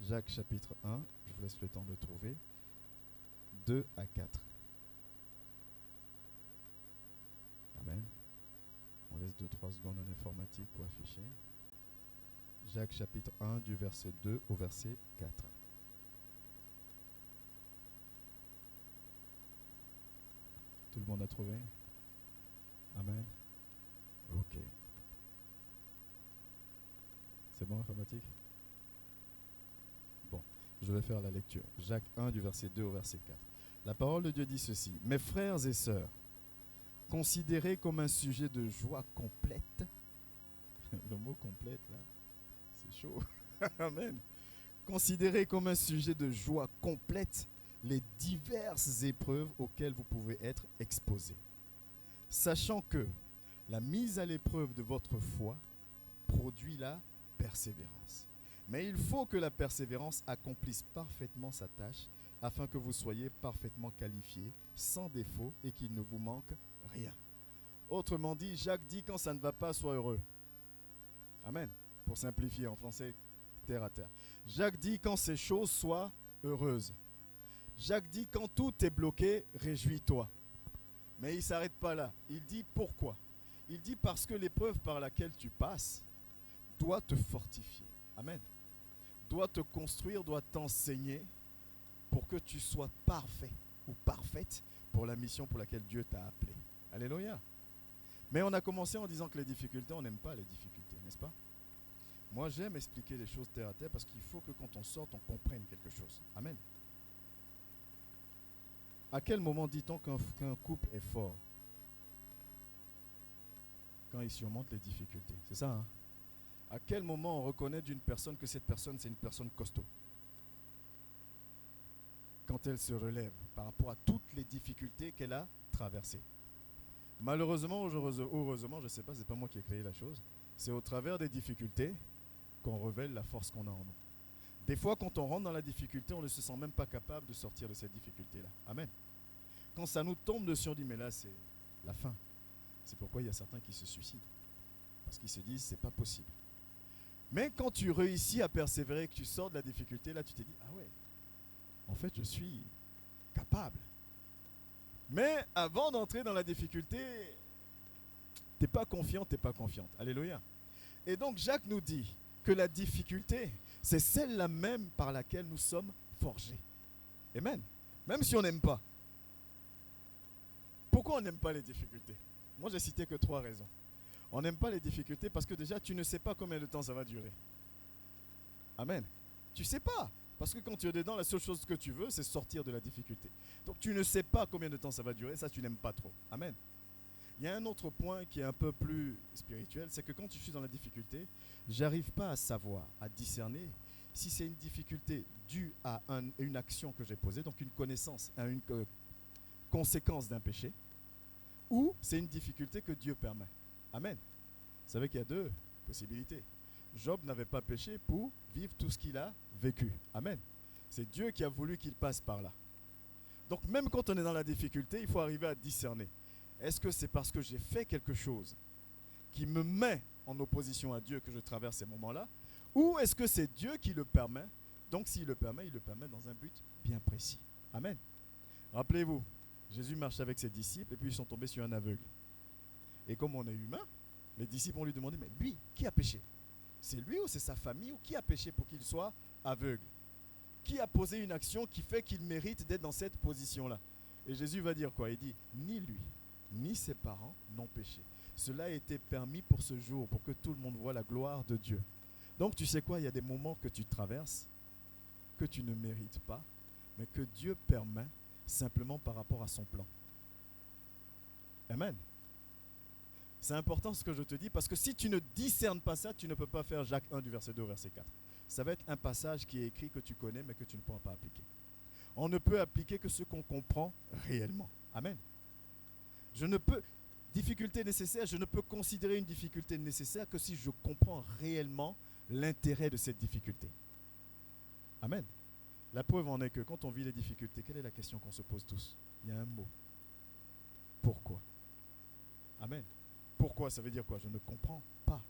Jacques chapitre 1, je vous laisse le temps de trouver, 2 à 4. Amen. On laisse 2-3 secondes en informatique pour afficher. Jacques chapitre 1 du verset 2 au verset 4. Tout le monde a trouvé? Amen. Ok. C'est bon informatique? Bon, je vais faire la lecture. Jacques 1 du verset 2 au verset 4. La parole de Dieu dit ceci. Mes frères et sœurs, considérez comme un sujet de joie complète. Le mot complète là. C'est chaud. Amen. Considérez comme un sujet de joie complète les diverses épreuves auxquelles vous pouvez être exposés. Sachant que la mise à l'épreuve de votre foi produit la persévérance. Mais il faut que la persévérance accomplisse parfaitement sa tâche afin que vous soyez parfaitement qualifiés, sans défaut et qu'il ne vous manque rien. Autrement dit, Jacques dit quand ça ne va pas, sois heureux. Amen. Pour simplifier en français, terre à terre. Jacques dit quand ces choses soient heureuses. Jacques dit quand tout est bloqué, réjouis-toi. Mais il ne s'arrête pas là. Il dit pourquoi? Il dit parce que l'épreuve par laquelle tu passes doit te fortifier. Amen. Doit te construire, doit t'enseigner pour que tu sois parfait ou parfaite pour la mission pour laquelle Dieu t'a appelé. Alléluia. Mais on a commencé en disant que les difficultés, on n'aime pas les difficultés, n'est-ce pas? Moi, j'aime expliquer les choses terre à terre parce qu'il faut que quand on sorte, on comprenne quelque chose. Amen. À quel moment dit-on qu'un couple est fort? Quand il surmonte les difficultés. C'est ça, hein? À quel moment on reconnaît d'une personne que cette personne, c'est une personne costaud? Quand elle se relève par rapport à toutes les difficultés qu'elle a traversées. Malheureusement ou heureusement, je ne sais pas, ce n'est pas moi qui ai créé la chose, c'est au travers des difficultés qu'on révèle la force qu'on a en nous. Des fois, quand on rentre dans la difficulté, on ne se sent même pas capable de sortir de cette difficulté-là. Amen. Quand ça nous tombe dessus, on dit, mais là, c'est la fin. C'est pourquoi il y a certains qui se suicident. Parce qu'ils se disent, c'est pas possible. Mais quand tu réussis à persévérer, que tu sors de la difficulté, là, tu te dis, ah ouais, en fait, je suis capable. Mais avant d'entrer dans la difficulté, t'es pas confiant, t'es pas confiante. Alléluia. Et donc, Jacques nous dit que la difficulté, c'est celle-là même par laquelle nous sommes forgés. Amen. Même si on n'aime pas. Pourquoi on n'aime pas les difficultés? Moi, j'ai cité que 3 raisons. On n'aime pas les difficultés parce que déjà, tu ne sais pas combien de temps ça va durer. Amen. Tu ne sais pas. Parce que quand tu es dedans, la seule chose que tu veux, c'est sortir de la difficulté. Donc, tu ne sais pas combien de temps ça va durer. Ça, tu n'aimes pas trop. Amen. Il y a un autre point qui est un peu plus spirituel, c'est que quand je suis dans la difficulté, j'arrive pas à savoir, à discerner si c'est une difficulté due à une action que j'ai posée, donc une connaissance, une conséquence d'un péché, ou c'est une difficulté que Dieu permet. Amen. Vous savez qu'il y a 2 possibilités. Job n'avait pas péché pour vivre tout ce qu'il a vécu. Amen. C'est Dieu qui a voulu qu'il passe par là. Donc même quand on est dans la difficulté, il faut arriver à discerner. Est-ce que c'est parce que j'ai fait quelque chose qui me met en opposition à Dieu que je traverse ces moments-là? Ou est-ce que c'est Dieu qui le permet? Donc s'il le permet, il le permet dans un but bien précis. Amen. Rappelez-vous, Jésus marchait avec ses disciples et puis ils sont tombés sur un aveugle. Et comme on est humain, les disciples ont lui demandé, mais lui, qui a péché? C'est lui ou c'est sa famille ou qui a péché pour qu'il soit aveugle? Qui a posé une action qui fait qu'il mérite d'être dans cette position-là? Et Jésus va dire quoi? Il dit, ni lui, ni ses parents n'ont péché. Cela a été permis pour ce jour, pour que tout le monde voit la gloire de Dieu. Donc tu sais quoi, il y a des moments que tu traverses, que tu ne mérites pas, mais que Dieu permet simplement par rapport à son plan. Amen. C'est important ce que je te dis, parce que si tu ne discernes pas ça, tu ne peux pas faire Jacques 1 du verset 2 au verset 4. Ça va être un passage qui est écrit que tu connais, mais que tu ne pourras pas appliquer. On ne peut appliquer que ce qu'on comprend réellement. Amen. Difficulté nécessaire, je ne peux considérer une difficulté nécessaire que si je comprends réellement l'intérêt de cette difficulté. Amen. La preuve en est que quand on vit les difficultés, quelle est la question qu'on se pose tous? Il y a un mot. Pourquoi? Amen. Pourquoi? Ça veut dire quoi? Je ne comprends pas.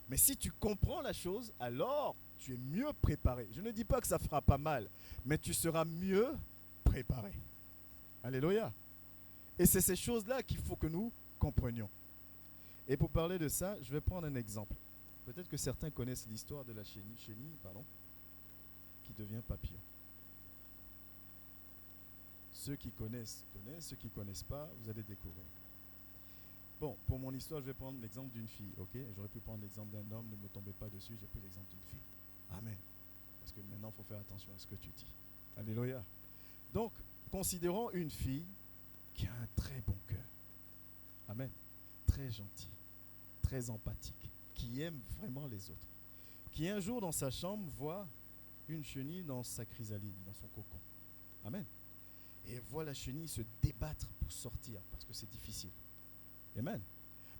Mais si tu comprends la chose, alors tu es mieux préparé. Je ne dis pas que ça fera pas mal, mais tu seras mieux préparé. Alléluia. Et c'est ces choses-là qu'il faut que nous comprenions. Et pour parler de ça, je vais prendre un exemple. Peut-être que certains connaissent l'histoire de la chenille qui devient papillon. Ceux qui connaissent, ceux qui ne connaissent pas, vous allez découvrir. Bon, pour mon histoire, je vais prendre l'exemple d'une fille, ok? J'aurais pu prendre l'exemple d'un homme, ne me tombez pas dessus, j'ai pris l'exemple d'une fille. Amen. Parce que maintenant, il faut faire attention à ce que tu dis. Alléluia. Donc, considérons une fille qui a un très bon cœur. Amen. Très gentil, très empathique, qui aime vraiment les autres. Qui un jour dans sa chambre voit une chenille dans sa chrysalide, dans son cocon. Amen. Et elle voit la chenille se débattre pour sortir parce que c'est difficile. Amen.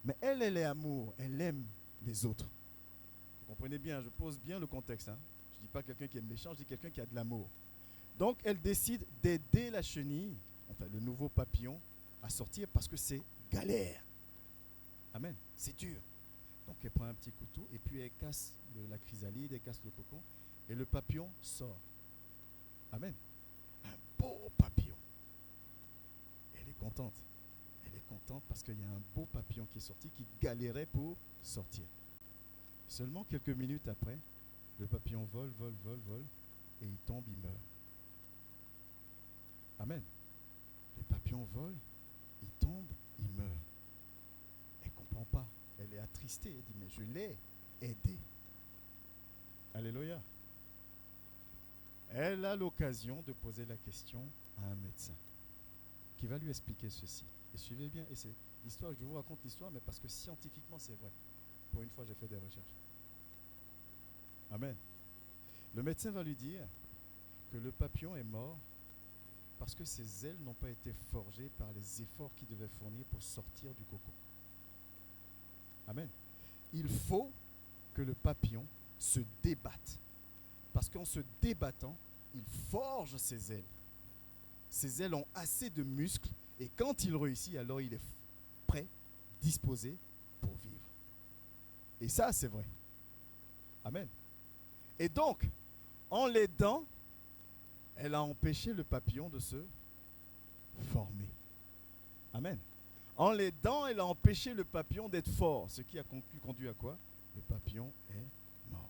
Mais elle est amour, elle aime les autres. Vous comprenez bien, je pose bien le contexte. Hein? Je ne dis pas quelqu'un qui est méchant, je dis quelqu'un qui a de l'amour. Donc elle décide d'aider la chenille, enfin le nouveau papillon, à sortir parce que c'est galère. Amen. C'est dur. Donc elle prend un petit couteau et puis elle casse la chrysalide, elle casse le cocon et le papillon sort. Amen. Un beau papillon. Elle est contente. Elle est contente parce qu'il y a un beau papillon qui est sorti, qui galérait pour sortir. Seulement quelques minutes après, le papillon vole et il tombe, il meurt. Amen. Le papillon vole, il tombe, il meurt. Elle ne comprend pas. Elle est attristée. Elle dit, mais je l'ai aidé. Alléluia. Elle a l'occasion de poser la question à un médecin qui va lui expliquer ceci. Et suivez bien, et c'est l'histoire, je vous raconte l'histoire, mais parce que scientifiquement c'est vrai. Pour une fois, j'ai fait des recherches. Amen. Le médecin va lui dire que le papillon est mort parce que ses ailes n'ont pas été forgées par les efforts qu'il devait fournir pour sortir du cocon. Amen. Il faut que le papillon se débatte. Parce qu'en se débattant, il forge ses ailes. Ses ailes ont assez de muscles et quand il réussit, alors il est prêt, disposé pour vivre. Et ça, c'est vrai. Amen. Et donc, en l'aidant, elle a empêché le papillon de se former. Amen. En l'aidant, elle a empêché le papillon d'être fort, ce qui a conduit à quoi? Le papillon est mort.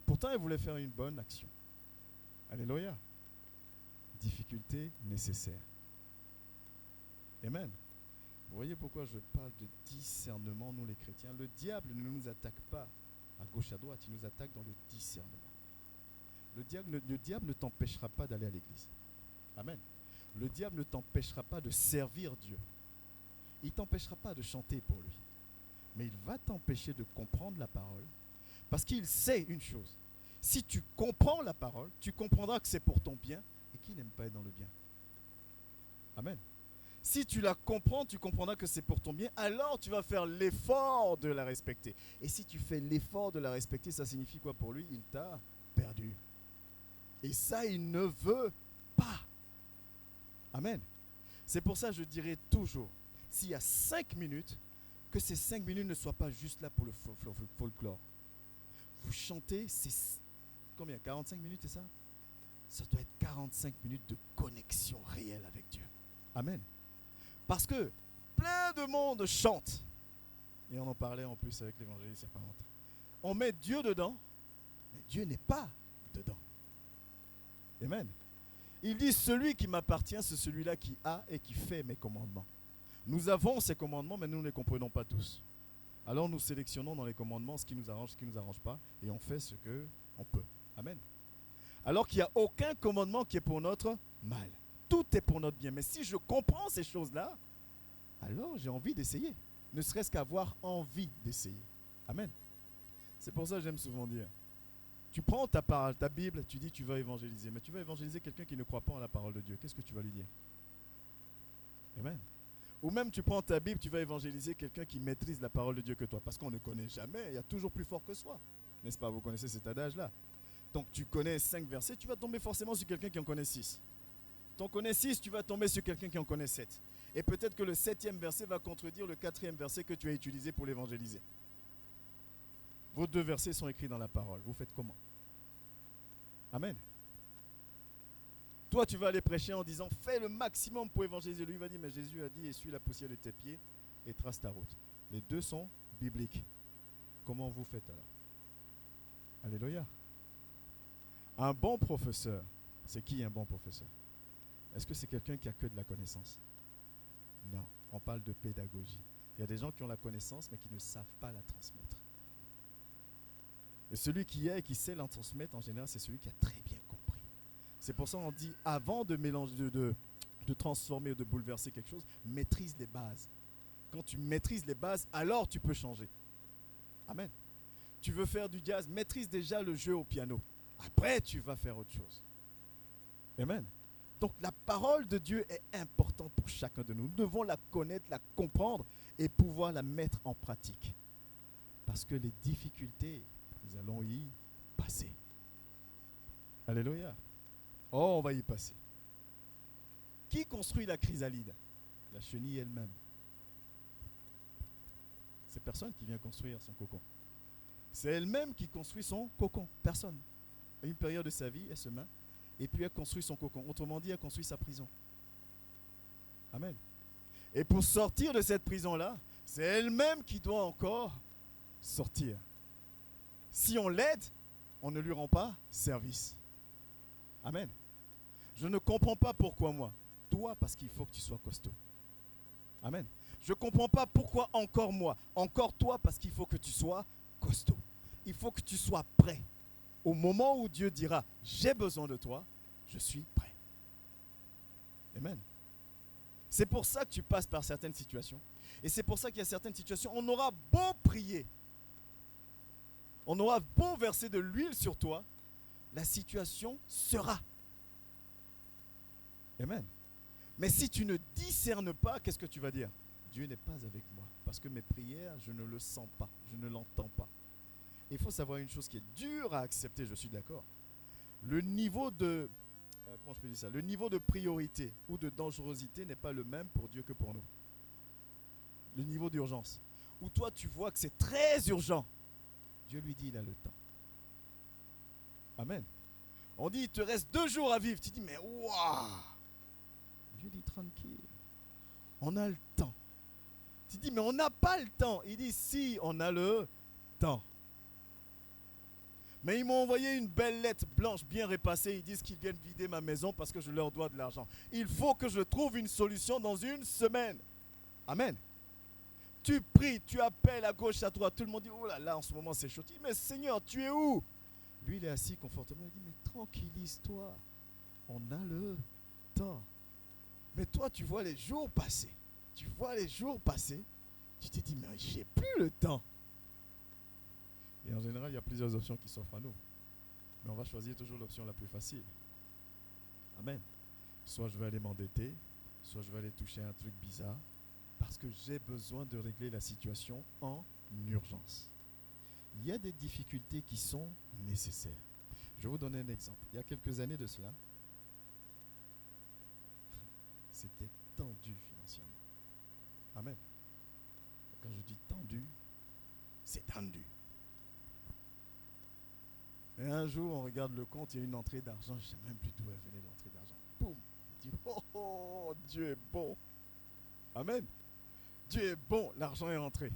Pourtant, elle voulait faire une bonne action. Alléluia. Difficulté nécessaire. Amen. Vous voyez pourquoi je parle de discernement, nous les chrétiens. Le diable ne nous attaque pas à gauche à droite, il nous attaque dans le discernement. Le diable ne t'empêchera pas d'aller à l'église. Amen. Le diable ne t'empêchera pas de servir Dieu. Il ne t'empêchera pas de chanter pour lui. Mais il va t'empêcher de comprendre la parole parce qu'il sait une chose. Si tu comprends la parole, tu comprendras que c'est pour ton bien et qui n'aime pas être dans le bien. Amen. Si tu la comprends, tu comprendras que c'est pour ton bien, alors tu vas faire l'effort de la respecter. Et si tu fais l'effort de la respecter, ça signifie quoi pour lui? Il t'a perdu. Et ça, il ne veut pas. Amen. C'est pour ça que je dirais toujours, s'il y a 5 minutes, que ces 5 minutes ne soient pas juste là pour le folklore. Vous chantez, c'est combien? 45 minutes, c'est ça? ça doit être 45 minutes de connexion réelle avec Dieu. Amen. Parce que plein de monde chante. Et on en parlait en plus avec l'évangéliste il n'y a pas longtemps. On met Dieu dedans, mais Dieu n'est pas dedans. Amen. Il dit, celui qui m'appartient, c'est celui-là qui a et qui fait mes commandements. Nous avons ces commandements, mais nous ne les comprenons pas tous. Alors nous sélectionnons dans les commandements ce qui nous arrange, ce qui ne nous arrange pas, et on fait ce qu'on peut. Amen. Alors qu'il n'y a aucun commandement qui est pour notre mal. Tout est pour notre bien. Mais si je comprends ces choses-là, alors j'ai envie d'essayer. Ne serait-ce qu'avoir envie d'essayer. Amen. C'est pour ça que j'aime souvent dire, tu prends ta parole, ta Bible, tu dis tu vas évangéliser. Mais tu vas évangéliser quelqu'un qui ne croit pas en la parole de Dieu. Qu'est-ce que tu vas lui dire? Amen. Ou même tu prends ta Bible, tu vas évangéliser quelqu'un qui maîtrise la parole de Dieu que toi. Parce qu'on ne connaît jamais, il y a toujours plus fort que soi. N'est-ce pas? Vous connaissez cet adage-là. Donc tu connais 5 versets, tu vas tomber forcément sur quelqu'un qui en connaît 6. Tu en connais 6, tu vas tomber sur quelqu'un qui en connaît 7. Et peut-être que le 7e verset va contredire le 4e verset que tu as utilisé pour l'évangéliser. Vos 2 versets sont écrits dans la parole. Vous faites comment? Amen. Toi, tu vas aller prêcher en disant fais le maximum pour évangéliser. Lui, il va dire mais Jésus a dit essuie la poussière de tes pieds et trace ta route. Les deux sont bibliques. Comment vous faites alors? Alléluia. Un bon professeur, c'est qui un bon professeur? Est-ce que c'est quelqu'un qui a que de la connaissance? Non, on parle de pédagogie. Il y a des gens qui ont la connaissance mais qui ne savent pas la transmettre. Et celui qui a et qui sait la transmettre, en général, c'est celui qui a très bien compris. C'est pour ça qu'on dit, avant de mélanger, de transformer ou de bouleverser quelque chose, maîtrise les bases. Quand tu maîtrises les bases, alors tu peux changer. Amen. Tu veux faire du jazz, maîtrise déjà le jeu au piano. Après, tu vas faire autre chose. Amen. Donc la parole de Dieu est importante pour chacun de nous. Nous devons la connaître, la comprendre et pouvoir la mettre en pratique. Parce que les difficultés, nous allons y passer. Alléluia. Oh, on va y passer. Qui construit la chrysalide? La chenille elle-même. C'est personne qui vient construire son cocon. C'est elle-même qui construit son cocon. Personne. À une période de sa vie, elle se met et puis elle construit son cocon. Autrement dit, elle construit sa prison. Amen. Et pour sortir de cette prison-là, c'est elle-même qui doit encore sortir. Si on l'aide, on ne lui rend pas service. Amen. Je ne comprends pas pourquoi moi. Toi, parce qu'il faut que tu sois costaud. Amen. Je ne comprends pas pourquoi encore moi. Encore toi, parce qu'il faut que tu sois costaud. Il faut que tu sois prêt. Au moment où Dieu dira, j'ai besoin de toi, je suis prêt. Amen. C'est pour ça que tu passes par certaines situations. Et c'est pour ça qu'il y a certaines situations, on aura beau prier, on aura beau verser de l'huile sur toi, la situation sera. Amen. Mais si tu ne discernes pas, qu'est-ce que tu vas dire? Dieu n'est pas avec moi. Parce que mes prières, je ne le sens pas, je ne l'entends pas. Il faut savoir une chose qui est dure à accepter, je suis d'accord. Le niveau de, comment je peux dire ça? Le niveau de priorité ou de dangerosité n'est pas le même pour Dieu que pour nous. Le niveau d'urgence. Où toi tu vois que c'est très urgent. Dieu lui dit il a le temps. Amen. On dit il te reste 2 jours à vivre. Tu dis mais waouh. Dieu dit tranquille. On a le temps. Tu dis mais on n'a pas le temps. Il dit si on a le temps. Mais ils m'ont envoyé une belle lettre blanche bien repassée. Ils disent qu'ils viennent vider ma maison parce que je leur dois de l'argent. Il faut que je trouve une solution dans 1 semaine. Amen. Tu pries, tu appelles à gauche, à droite. Tout le monde dit, oh là là, en ce moment c'est chaud. Tu dis, mais Seigneur, tu es où? Lui, il est assis confortablement. Il dit, mais tranquillise-toi. On a le temps. Mais toi, tu vois les jours passer. Tu vois les jours passer. Tu te dis, mais j'ai plus le temps. Et en général, il y a plusieurs options qui s'offrent à nous. Mais on va choisir toujours l'option la plus facile. Amen. Soit je vais aller m'endetter, soit je vais aller toucher un truc bizarre, parce que j'ai besoin de régler la situation en urgence. Il y a des difficultés qui sont nécessaires. Je vais vous donner un exemple. Il y a quelques années de cela, c'était tendu financièrement. Amen. Quand je dis tendu, c'est tendu. Et un jour, on regarde le compte, il y a une entrée d'argent. Je ne sais même plus d'où elle venait l'entrée d'argent. Boum. Il dit, oh, Dieu est bon. Amen. Dieu est bon, l'argent est rentré.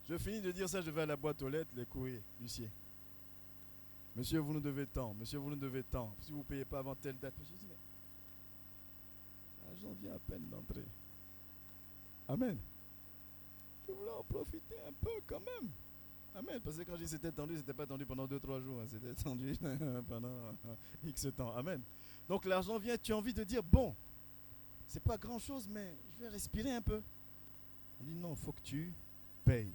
Je finis de dire ça, je vais à la boîte aux lettres, les courriers, l'huissier. Monsieur, vous nous devez tant. Monsieur, vous nous devez tant. Si vous ne payez pas avant telle date. Je dis, mais l'argent vient à peine d'entrer. Amen. Je voulais en profiter un peu quand même. Amen. Parce que quand je dis c'était tendu, c'était pas tendu pendant 2-3 jours. Hein. C'était tendu pendant X temps. Amen. Donc l'argent vient, tu as envie de dire, bon, c'est pas grand chose, mais je vais respirer un peu. On dit non, il faut que tu payes.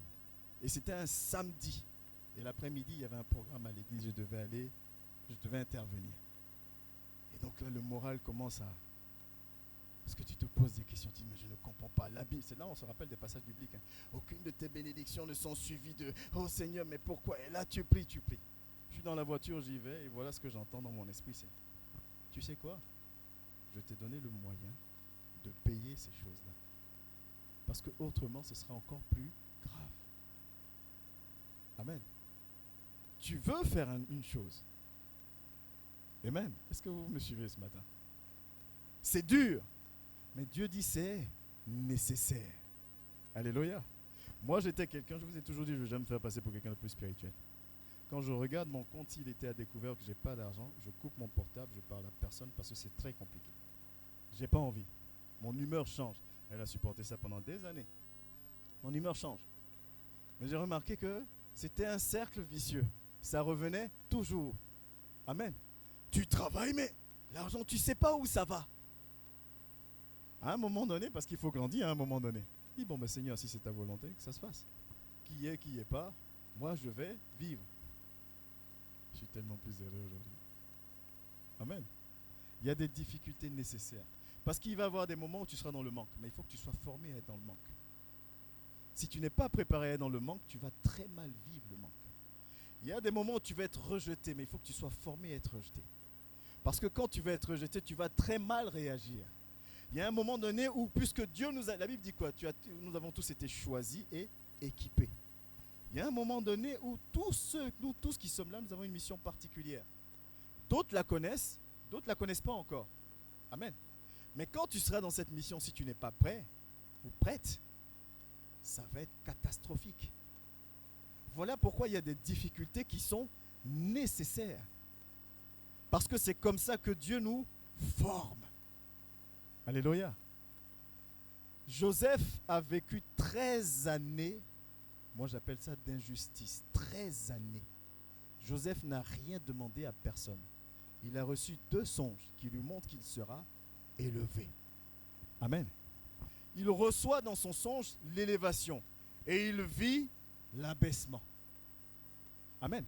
Et c'était un samedi. Et l'après-midi, il y avait un programme à l'église, je devais intervenir. Et donc là, le moral commence à... Parce que tu te poses des questions, tu dis, mais je ne comprends pas. La Bible, c'est là où on se rappelle des passages bibliques. Hein. Aucune de tes bénédictions ne sont suivies de « Oh Seigneur, mais pourquoi ?» Et là, tu pries, tu pries. Je suis dans la voiture, j'y vais, et voilà ce que j'entends dans mon esprit, c'est « Tu sais quoi? Je t'ai donné le moyen de payer ces choses-là. Parce que autrement, ce sera encore plus grave. » Amen. Tu veux faire une chose. Amen. Est-ce que vous me suivez ce matin? C'est dur. Mais Dieu dit c'est nécessaire. Alléluia. Moi, j'étais quelqu'un, je vous ai toujours dit, je ne vais jamais me faire passer pour quelqu'un de plus spirituel. Quand je regarde mon compte, s'il était à découvert que je n'ai pas d'argent, je coupe mon portable, je parle à personne parce que c'est très compliqué. Je n'ai pas envie. Mon humeur change. Elle a supporté ça pendant des années. Mon humeur change. Mais j'ai remarqué que c'était un cercle vicieux. Ça revenait toujours. Amen. Tu travailles, mais l'argent, tu ne sais pas où ça va. À un moment donné, parce qu'il faut grandir à un moment donné. Dis, bon, ben Seigneur, si c'est ta volonté, que ça se fasse. Qui est pas, moi je vais vivre. Je suis tellement plus heureux aujourd'hui. Amen. Il y a des difficultés nécessaires. Parce qu'il va y avoir des moments où tu seras dans le manque. Mais il faut que tu sois formé à être dans le manque. Si tu n'es pas préparé à être dans le manque, tu vas très mal vivre le manque. Il y a des moments où tu vas être rejeté, mais il faut que tu sois formé à être rejeté. Parce que quand tu vas être rejeté, tu vas très mal réagir. Il y a un moment donné où, puisque Dieu nous a... La Bible dit quoi? Nous avons tous été choisis et équipés. Il y a un moment donné où nous tous qui sommes là, nous avons une mission particulière. D'autres la connaissent, d'autres ne la connaissent pas encore. Amen. Mais quand tu seras dans cette mission, si tu n'es pas prêt ou prête, ça va être catastrophique. Voilà pourquoi il y a des difficultés qui sont nécessaires. Parce que c'est comme ça que Dieu nous forme. Alléluia. Joseph a vécu 13 années, moi j'appelle ça d'injustice, 13 années. Joseph n'a rien demandé à personne. Il a reçu 2 songes qui lui montrent qu'il sera élevé. Amen. Il reçoit dans son songe l'élévation et il vit l'abaissement. Amen.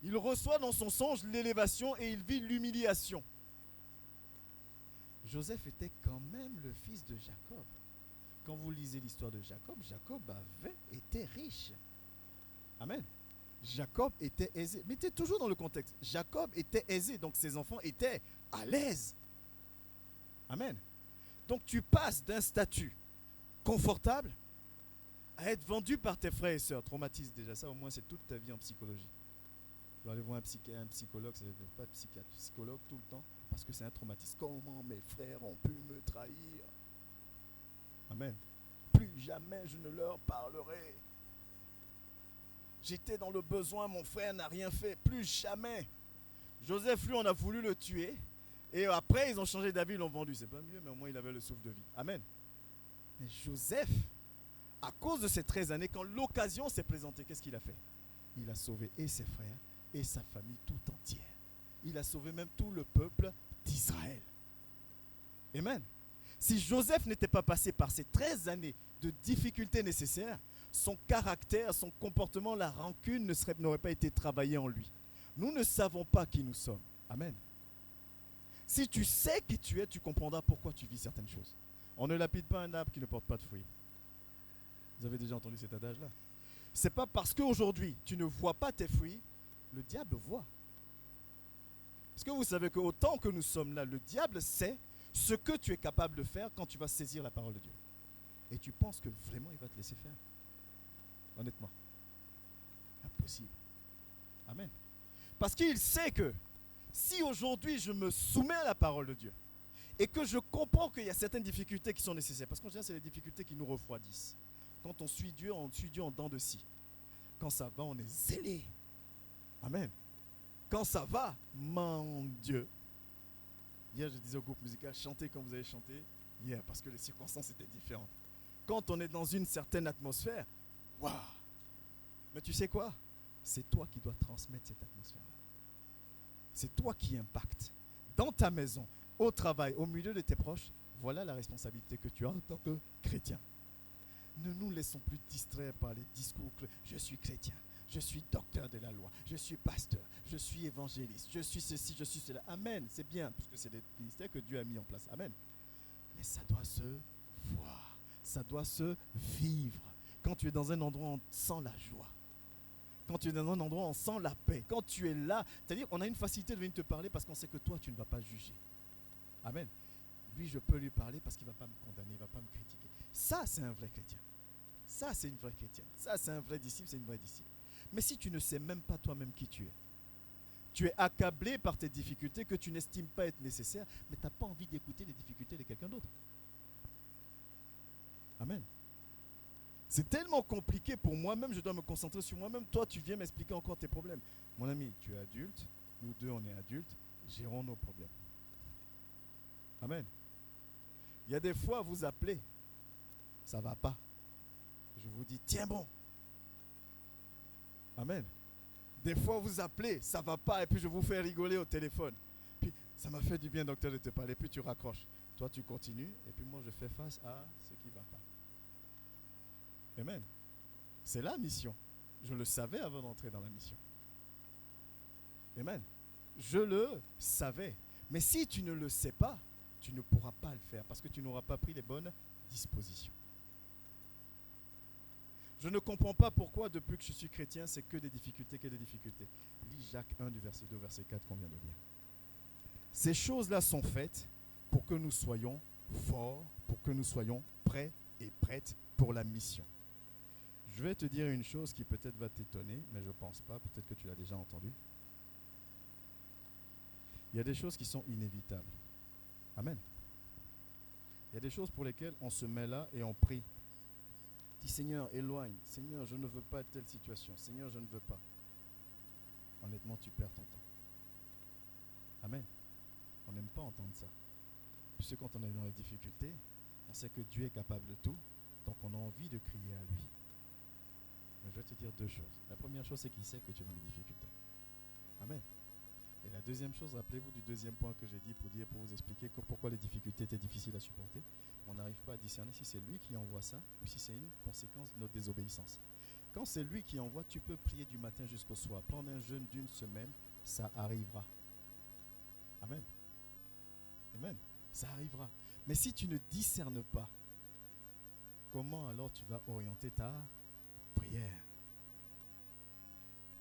Il reçoit dans son songe l'élévation et il vit l'humiliation. Joseph était quand même le fils de Jacob. Quand vous lisez l'histoire de Jacob, Jacob était riche. Amen. Jacob était aisé. Mettez toujours dans le contexte. Jacob était aisé, donc ses enfants étaient à l'aise. Amen. Donc tu passes d'un statut confortable à être vendu par tes frères et sœurs. Traumatise déjà ça, au moins c'est toute ta vie en psychologie. Tu vas aller voir un psychologue, c'est pas psychiatre, psychologue tout le temps, parce que c'est un traumatisme. Comment mes frères ont pu me trahir? Amen. Plus jamais je ne leur parlerai. J'étais dans le besoin, mon frère n'a rien fait. Plus jamais. Joseph, lui, on a voulu le tuer. Et après, ils ont changé d'avis, ils l'ont vendu. C'est pas mieux, mais au moins, il avait le souffle de vie. Amen. Mais Joseph, à cause de ces 13 années, quand l'occasion s'est présentée, qu'est-ce qu'il a fait? Il a sauvé et ses frères et sa famille tout entière. Il a sauvé même tout le peuple d'Israël. Amen. Si Joseph n'était pas passé par ces 13 années de difficultés nécessaires, son caractère, son comportement, la rancune n'aurait pas été travaillée en lui. Nous ne savons pas qui nous sommes. Amen. Si tu sais qui tu es, tu comprendras pourquoi tu vis certaines choses. On ne lapide pas un arbre qui ne porte pas de fruits. Vous avez déjà entendu cet adage-là? Ce n'est pas parce qu'aujourd'hui tu ne vois pas tes fruits, le diable voit. Est-ce que vous savez qu'autant que nous sommes là, le diable sait ce que tu es capable de faire quand tu vas saisir la parole de Dieu. Et tu penses que vraiment il va te laisser faire? Honnêtement. Impossible. Amen. Parce qu'il sait que si aujourd'hui je me soumets à la parole de Dieu et que je comprends qu'il y a certaines difficultés qui sont nécessaires, parce qu'en général, c'est les difficultés qui nous refroidissent. Quand on suit Dieu en dents de scie. Quand ça va, on est zélé. Amen. Quand ça va, mon Dieu. Hier, je disais au groupe musical, chantez comme vous avez chanté. Hier, parce que les circonstances étaient différentes. Quand on est dans une certaine atmosphère, waouh. Mais tu sais quoi? C'est toi qui dois transmettre cette atmosphère. C'est toi qui impactes. Dans ta maison, au travail, au milieu de tes proches, voilà la responsabilité que tu as en tant que chrétien. Ne nous laissons plus distraire par les discours que je suis chrétien, je suis docteur de la loi, je suis pasteur, je suis évangéliste, je suis ceci, je suis cela. Amen, c'est bien, parce que c'est des ministères que Dieu a mis en place. Amen. Mais ça doit se voir, ça doit se vivre. Quand tu es dans un endroit, on sent la joie. Quand tu es dans un endroit, on sent la paix. Quand tu es là, c'est-à-dire qu'on a une facilité de venir te parler parce qu'on sait que toi, tu ne vas pas juger. Amen. Lui, je peux lui parler parce qu'il ne va pas me condamner, il ne va pas me critiquer. Ça, c'est un vrai chrétien. Ça, c'est une vraie chrétienne. Ça, c'est un vrai disciple, c'est une vraie disciple. Mais si tu ne sais même pas toi-même qui tu es accablé par tes difficultés que tu n'estimes pas être nécessaires, mais tu n'as pas envie d'écouter les difficultés de quelqu'un d'autre. Amen. C'est tellement compliqué pour moi-même, je dois me concentrer sur moi-même. Toi, tu viens m'expliquer encore tes problèmes. Mon ami, tu es adulte, nous deux, on est adultes, gérons nos problèmes. Amen. Il y a des fois, vous appelez, ça ne va pas. Je vous dis, tiens bon. Amen. Des fois, vous appelez, ça ne va pas, et puis je vous fais rigoler au téléphone. Puis, ça m'a fait du bien, docteur, de te parler, puis tu raccroches. Toi, tu continues, et puis moi, je fais face à ce qui ne va pas. Amen. C'est la mission. Je le savais avant d'entrer dans la mission. Amen. Je le savais. Mais si tu ne le sais pas, tu ne pourras pas le faire parce que tu n'auras pas pris les bonnes dispositions. Je ne comprends pas pourquoi depuis que je suis chrétien, c'est que des difficultés, Lis Jacques 1 du verset 2 au verset 4 qu'on vient de lire. Ces choses-là sont faites pour que nous soyons forts, pour que nous soyons prêts et prêtes pour la mission. Je vais te dire une chose qui peut-être va t'étonner, mais je ne pense pas, peut-être que tu l'as déjà entendu. Il y a des choses qui sont inévitables. Amen. Il y a des choses pour lesquelles on se met là et on prie. Dis Seigneur, éloigne. Seigneur, je ne veux pas telle situation. Seigneur, je ne veux pas. Honnêtement, tu perds ton temps. Amen. On n'aime pas entendre ça. Puisque quand on est dans les difficultés, on sait que Dieu est capable de tout, donc on a envie de crier à lui. Mais je vais te dire deux choses. La première chose, c'est qu'il sait que tu es dans les difficultés. Amen. Et la deuxième chose, rappelez-vous du deuxième point que j'ai dit pour vous expliquer pourquoi les difficultés étaient difficiles à supporter. On n'arrive pas à discerner si c'est lui qui envoie ça ou si c'est une conséquence de notre désobéissance. Quand c'est lui qui envoie, tu peux prier du matin jusqu'au soir. Prendre un jeûne d'une semaine, ça arrivera. Amen. Amen. Ça arrivera. Mais si tu ne discernes pas, comment alors tu vas orienter ta prière?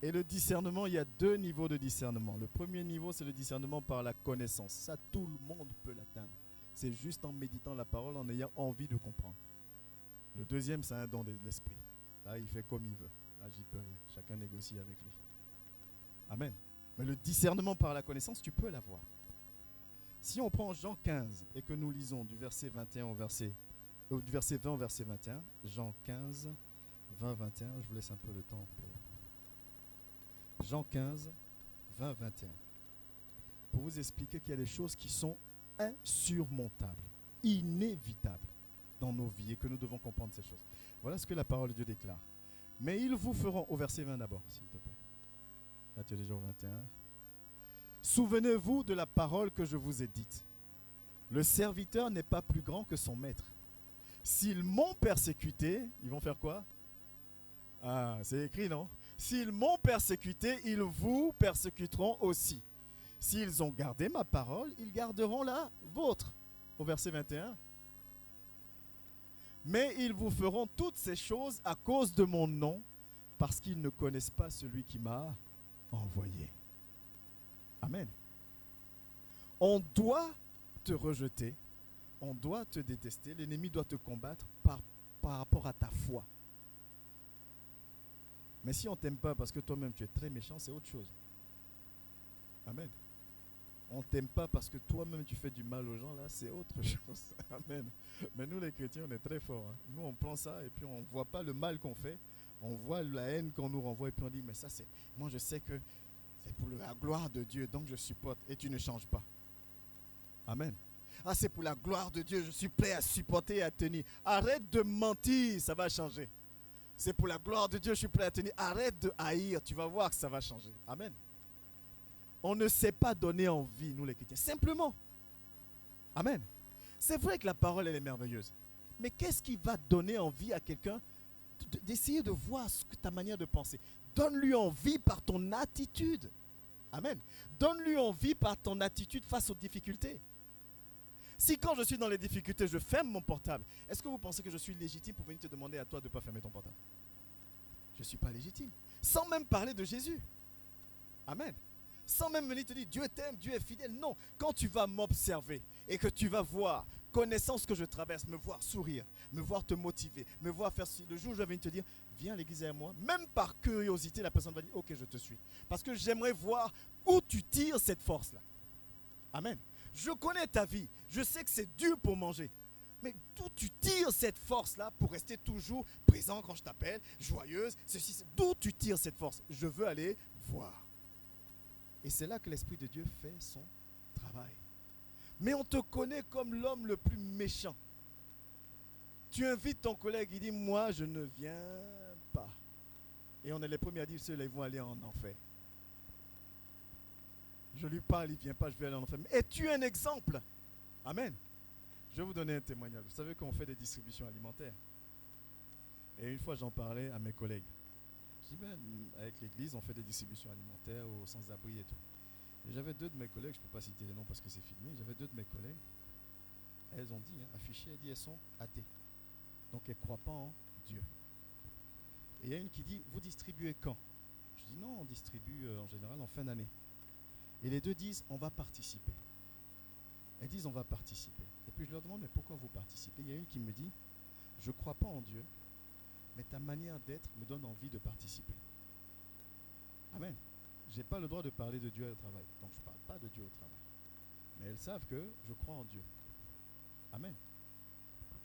Et le discernement, il y a deux niveaux de discernement. Le premier niveau, c'est le discernement par la connaissance. Ça, tout le monde peut l'atteindre. C'est juste en méditant la parole, en ayant envie de comprendre. Le deuxième, c'est un don de l'esprit. Là, il fait comme il veut. Là, j'y peux rien. Chacun négocie avec lui. Amen. Mais le discernement par la connaissance, tu peux l'avoir. Si on prend Jean 15 et que nous lisons du verset 21 au du verset 20 au verset 21, Jean 15, 20, 21, je vous laisse un peu de temps pour... Jean 15, 20, 21. Pour vous expliquer qu'il y a des choses qui sont insurmontables, inévitables dans nos vies et que nous devons comprendre ces choses. Voilà ce que la parole de Dieu déclare. Mais ils vous feront, au verset 20 d'abord, s'il te plaît. Là, tu es déjà au 21. Souvenez-vous de la parole que je vous ai dite. Le serviteur n'est pas plus grand que son maître. S'ils m'ont persécuté, ils vont faire quoi? Ah, c'est écrit, non? S'ils m'ont persécuté, ils vous persécuteront aussi. S'ils ont gardé ma parole, ils garderont la vôtre. Au verset 21. Mais ils vous feront toutes ces choses à cause de mon nom, parce qu'ils ne connaissent pas celui qui m'a envoyé. Amen. On doit te rejeter, on doit te détester, l'ennemi doit te combattre par rapport à ta foi. Mais si on ne t'aime pas parce que toi-même tu es très méchant, c'est autre chose. Amen. On ne t'aime pas parce que toi-même tu fais du mal aux gens, là, c'est autre chose. Amen. Mais nous, les chrétiens, on est très forts. Hein. Nous, on prend ça et puis on ne voit pas le mal qu'on fait. On voit la haine qu'on nous renvoie et puis on dit, mais ça, c'est. Moi, je sais que c'est pour la gloire de Dieu, donc je supporte et tu ne changes pas. Amen. Ah, c'est pour la gloire de Dieu, je suis prêt à supporter et à tenir. Arrête de mentir, ça va changer. C'est pour la gloire de Dieu, je suis prêt à tenir. Arrête de haïr, tu vas voir que ça va changer. Amen. On ne sait pas donner envie, nous les chrétiens. Simplement. Amen. C'est vrai que la parole, elle est merveilleuse. Mais qu'est-ce qui va donner envie à quelqu'un d'essayer de voir ta manière de penser? Donne-lui envie par ton attitude. Amen. Donne-lui envie par ton attitude face aux difficultés. Si quand je suis dans les difficultés, je ferme mon portable, est-ce que vous pensez que je suis légitime pour venir te demander à toi de ne pas fermer ton portable? Je ne suis pas légitime. Sans même parler de Jésus. Amen. Sans même venir te dire Dieu t'aime, Dieu est fidèle. Non. Quand tu vas m'observer et que tu vas voir, connaissant ce que je traverse, me voir sourire, me voir te motiver, me voir faire le jour où je vais venir te dire viens à l'église avec moi, même par curiosité, la personne va dire ok, je te suis. Parce que j'aimerais voir où tu tires cette force-là. Amen. Je connais ta vie. Je sais que c'est dur pour manger. Mais d'où tu tires cette force-là pour rester toujours présent quand je t'appelle, joyeuse, d'où tu tires cette force? Je veux aller voir. Et c'est là que l'Esprit de Dieu fait son travail. Mais on te connaît comme l'homme le plus méchant. Tu invites ton collègue, il dit moi je ne viens pas. Et on est les premiers à dire ceux-là ils vont aller en enfer. Je lui parle, il ne vient pas, je vais aller en enfer. Et tu es un exemple. Amen. Je vais vous donner un témoignage. Vous savez qu'on fait des distributions alimentaires. Et une fois, j'en parlais à mes collègues. Je dis, ben, avec l'église, on fait des distributions alimentaires aux sans-abri et tout. Et j'avais deux de mes collègues, je ne peux pas citer les noms parce que c'est filmé, j'avais deux de mes collègues. Elles ont dit, affichées, elles sont athées. Donc elles ne croient pas en Dieu. Et il y a une qui dit, vous distribuez quand? Je dis, non, on distribue en général en fin d'année. Et les deux disent, on va participer. Elles disent, on va participer. Et puis je leur demande, mais pourquoi vous participez? Il y a une qui me dit, je ne crois pas en Dieu, mais ta manière d'être me donne envie de participer. Amen. Je n'ai pas le droit de parler de Dieu au travail. Donc je ne parle pas de Dieu au travail. Mais elles savent que je crois en Dieu. Amen.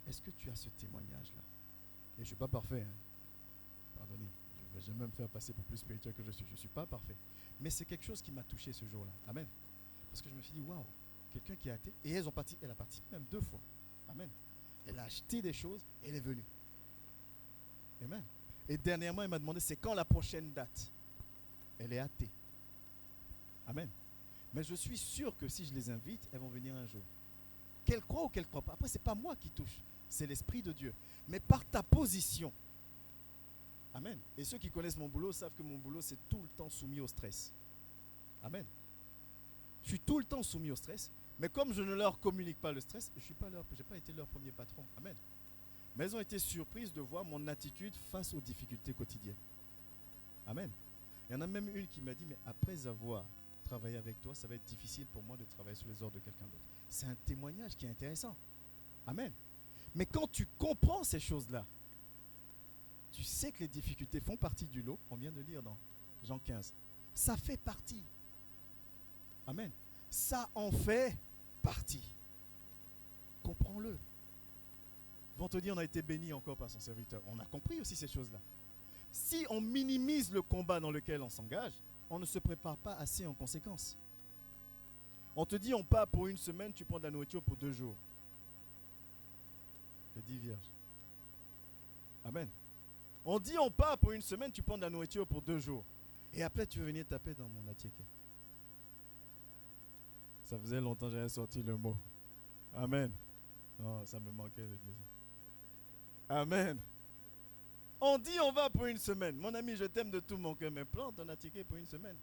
Est-ce que tu as ce témoignage-là? Et je ne suis pas parfait. Hein. Pardonnez. Je ne vais jamais me faire passer pour plus spirituel que je suis. Je ne suis pas parfait. Mais c'est quelque chose qui m'a touché ce jour-là. Amen. Parce que je me suis dit, waouh, quelqu'un qui a été. Et elle a participé même 2 fois. Amen. Elle a acheté des choses et elle est venue. Amen. Et dernièrement, elle m'a demandé, c'est quand la prochaine date? Elle est athée. Amen. Mais je suis sûr que si je les invite, elles vont venir un jour. Qu'elles croient ou qu'elles ne croient pas. Après, ce n'est pas moi qui touche. C'est l'Esprit de Dieu. Mais par ta position. Amen. Et ceux qui connaissent mon boulot savent que mon boulot, c'est tout le temps soumis au stress. Amen. Je suis tout le temps soumis au stress. Mais comme je ne leur communique pas le stress, je n'ai pas été leur premier patron. Amen. Mais elles ont été surprises de voir mon attitude face aux difficultés quotidiennes. Amen. Il y en a même une qui m'a dit, mais après avoir travaillé avec toi, ça va être difficile pour moi de travailler sous les ordres de quelqu'un d'autre. C'est un témoignage qui est intéressant. Amen. Mais quand tu comprends ces choses-là, tu sais que les difficultés font partie du lot. On vient de lire dans Jean 15. Ça fait partie. Amen. Ça en fait partie. Comprends-le. Ils vont te dire, on a été béni encore par son serviteur. On a compris aussi ces choses-là. Si on minimise le combat dans lequel on s'engage, on ne se prépare pas assez en conséquence. On te dit, on part pour 1 semaine, tu prends de la nourriture pour 2 jours. Les 10 vierges. Amen. On dit, on part pour 1 semaine, tu prends de la nourriture pour 2 jours. Et après, tu veux venir taper dans mon attiqué. Ça faisait longtemps que j'avais sorti le mot. Amen. Oh, ça me manquait de dire ça. Amen. On dit on va pour 1 semaine. Mon ami, je t'aime de tout mon cœur, mais plante ton ticket pour 1 semaine.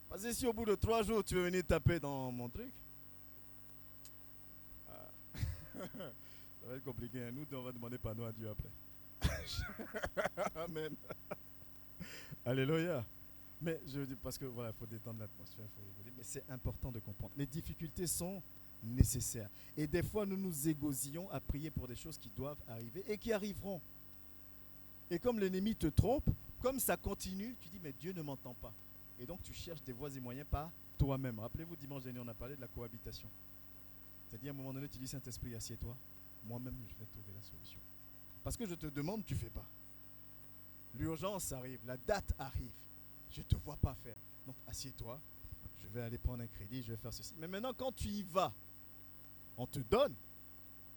Parce que si au bout de 3 jours, tu veux venir taper dans mon truc, ça va être compliqué. Nous, on va demander pardon à Dieu après. Amen. Alléluia. Mais je dis parce que voilà, il faut détendre l'atmosphère, il faut rigoler, mais c'est important de comprendre. Les difficultés sont nécessaires. Et des fois, nous nous égosillons à prier pour des choses qui doivent arriver et qui arriveront. Et comme l'ennemi te trompe, comme ça continue, tu dis mais Dieu ne m'entend pas. Et donc tu cherches des voies et moyens par toi-même. Rappelez-vous, dimanche dernier, on a parlé de la cohabitation. C'est-à-dire, à un moment donné, tu dis, Saint-Esprit, assieds-toi. Moi-même, je vais trouver la solution. Parce que je te demande, tu ne fais pas. L'urgence arrive, la date arrive. Je ne te vois pas faire. Donc, assieds-toi. Je vais aller prendre un crédit, je vais faire ceci. Mais maintenant, quand tu y vas, on te donne.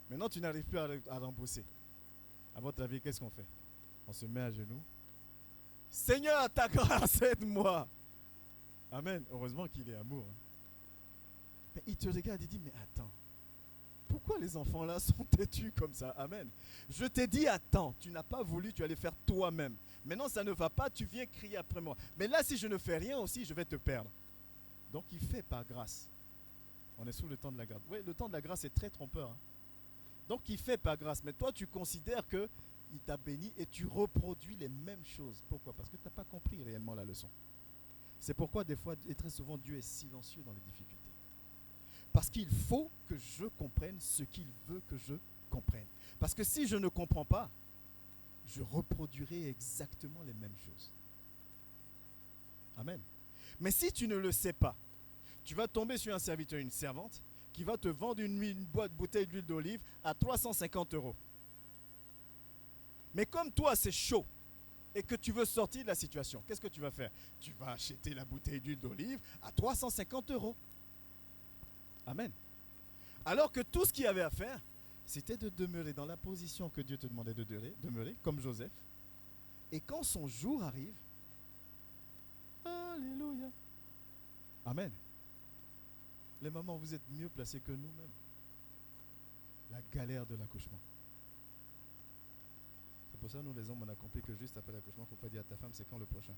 Maintenant, tu n'arrives plus à rembourser. À votre avis, qu'est-ce qu'on fait? On se met à genoux. Seigneur, ta grâce, aide-moi. Amen. Heureusement qu'il est amour. Mais il te regarde et dit, mais attends. Pourquoi les enfants là sont têtus comme ça? Amen. Je t'ai dit attends, tu n'as pas voulu, tu allais faire toi-même. Maintenant ça ne va pas, tu viens crier après moi. Mais là si je ne fais rien aussi, je vais te perdre. Donc il fait par grâce. On est sous le temps de la grâce. Oui, le temps de la grâce est très trompeur. Hein. Donc il fait par grâce. Mais toi tu considères qu'il t'a béni et tu reproduis les mêmes choses. Pourquoi? Parce que tu n'as pas compris réellement la leçon. C'est pourquoi des fois et très souvent Dieu est silencieux dans les difficultés. Parce qu'il faut que je comprenne ce qu'il veut que je comprenne. Parce que si je ne comprends pas, je reproduirai exactement les mêmes choses. Amen. Mais si tu ne le sais pas, tu vas tomber sur un serviteur, une servante, qui va te vendre une bouteille d'huile d'olive à 350 €. Mais comme toi, c'est chaud et que tu veux sortir de la situation, qu'est-ce que tu vas faire? Tu vas acheter la bouteille d'huile d'olive à 350 €. Amen. Alors que tout ce qu'il y avait à faire, c'était de demeurer dans la position que Dieu te demandait de demeurer, comme Joseph. Et quand son jour arrive, alléluia. Amen. Les mamans, vous êtes mieux placés que nous-mêmes. La galère de l'accouchement. C'est pour ça que nous les hommes, on a compris que juste après l'accouchement, il ne faut pas dire à ta femme, c'est quand le prochain.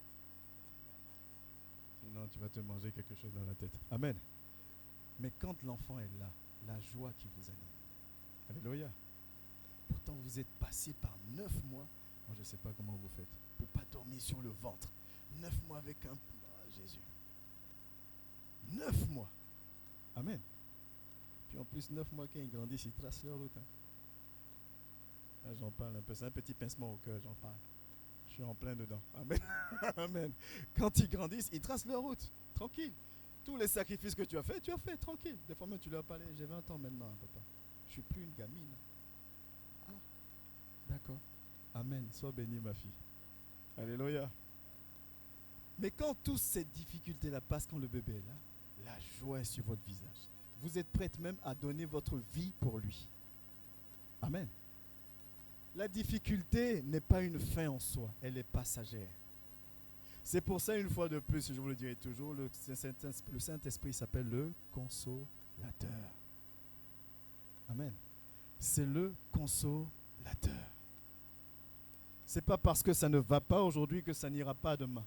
Sinon, tu vas te manger quelque chose dans la tête. Amen. Mais quand l'enfant est là, la joie qui vous anime. Alléluia. Pourtant, vous êtes passé par 9 mois. Moi, je ne sais pas comment vous faites. Pour ne pas dormir sur le ventre. 9 mois avec un... Oh, Jésus. 9 mois. Amen. Puis en plus, 9 mois quand ils grandissent, ils tracent leur route. Hein. Là, j'en parle un peu. C'est un petit pincement au cœur, j'en parle. Je suis en plein dedans. Amen. Amen. Quand ils grandissent, ils tracent leur route. Tranquille. Tous les sacrifices que tu as fait, tranquille. Des fois même tu leur parlais, j'ai 20 ans maintenant, hein, papa. Je ne suis plus une gamine. Ah, d'accord. Amen. Sois bénie, ma fille. Alléluia. Mais quand toutes ces difficultés-là passent, quand le bébé est là, la joie est sur votre visage. Vous êtes prête même à donner votre vie pour lui. Amen. La difficulté n'est pas une fin en soi, elle est passagère. C'est pour ça, une fois de plus, je vous le dirai toujours, le Saint-Esprit s'appelle le consolateur. Amen. C'est le consolateur. C'est pas parce que ça ne va pas aujourd'hui que ça n'ira pas demain.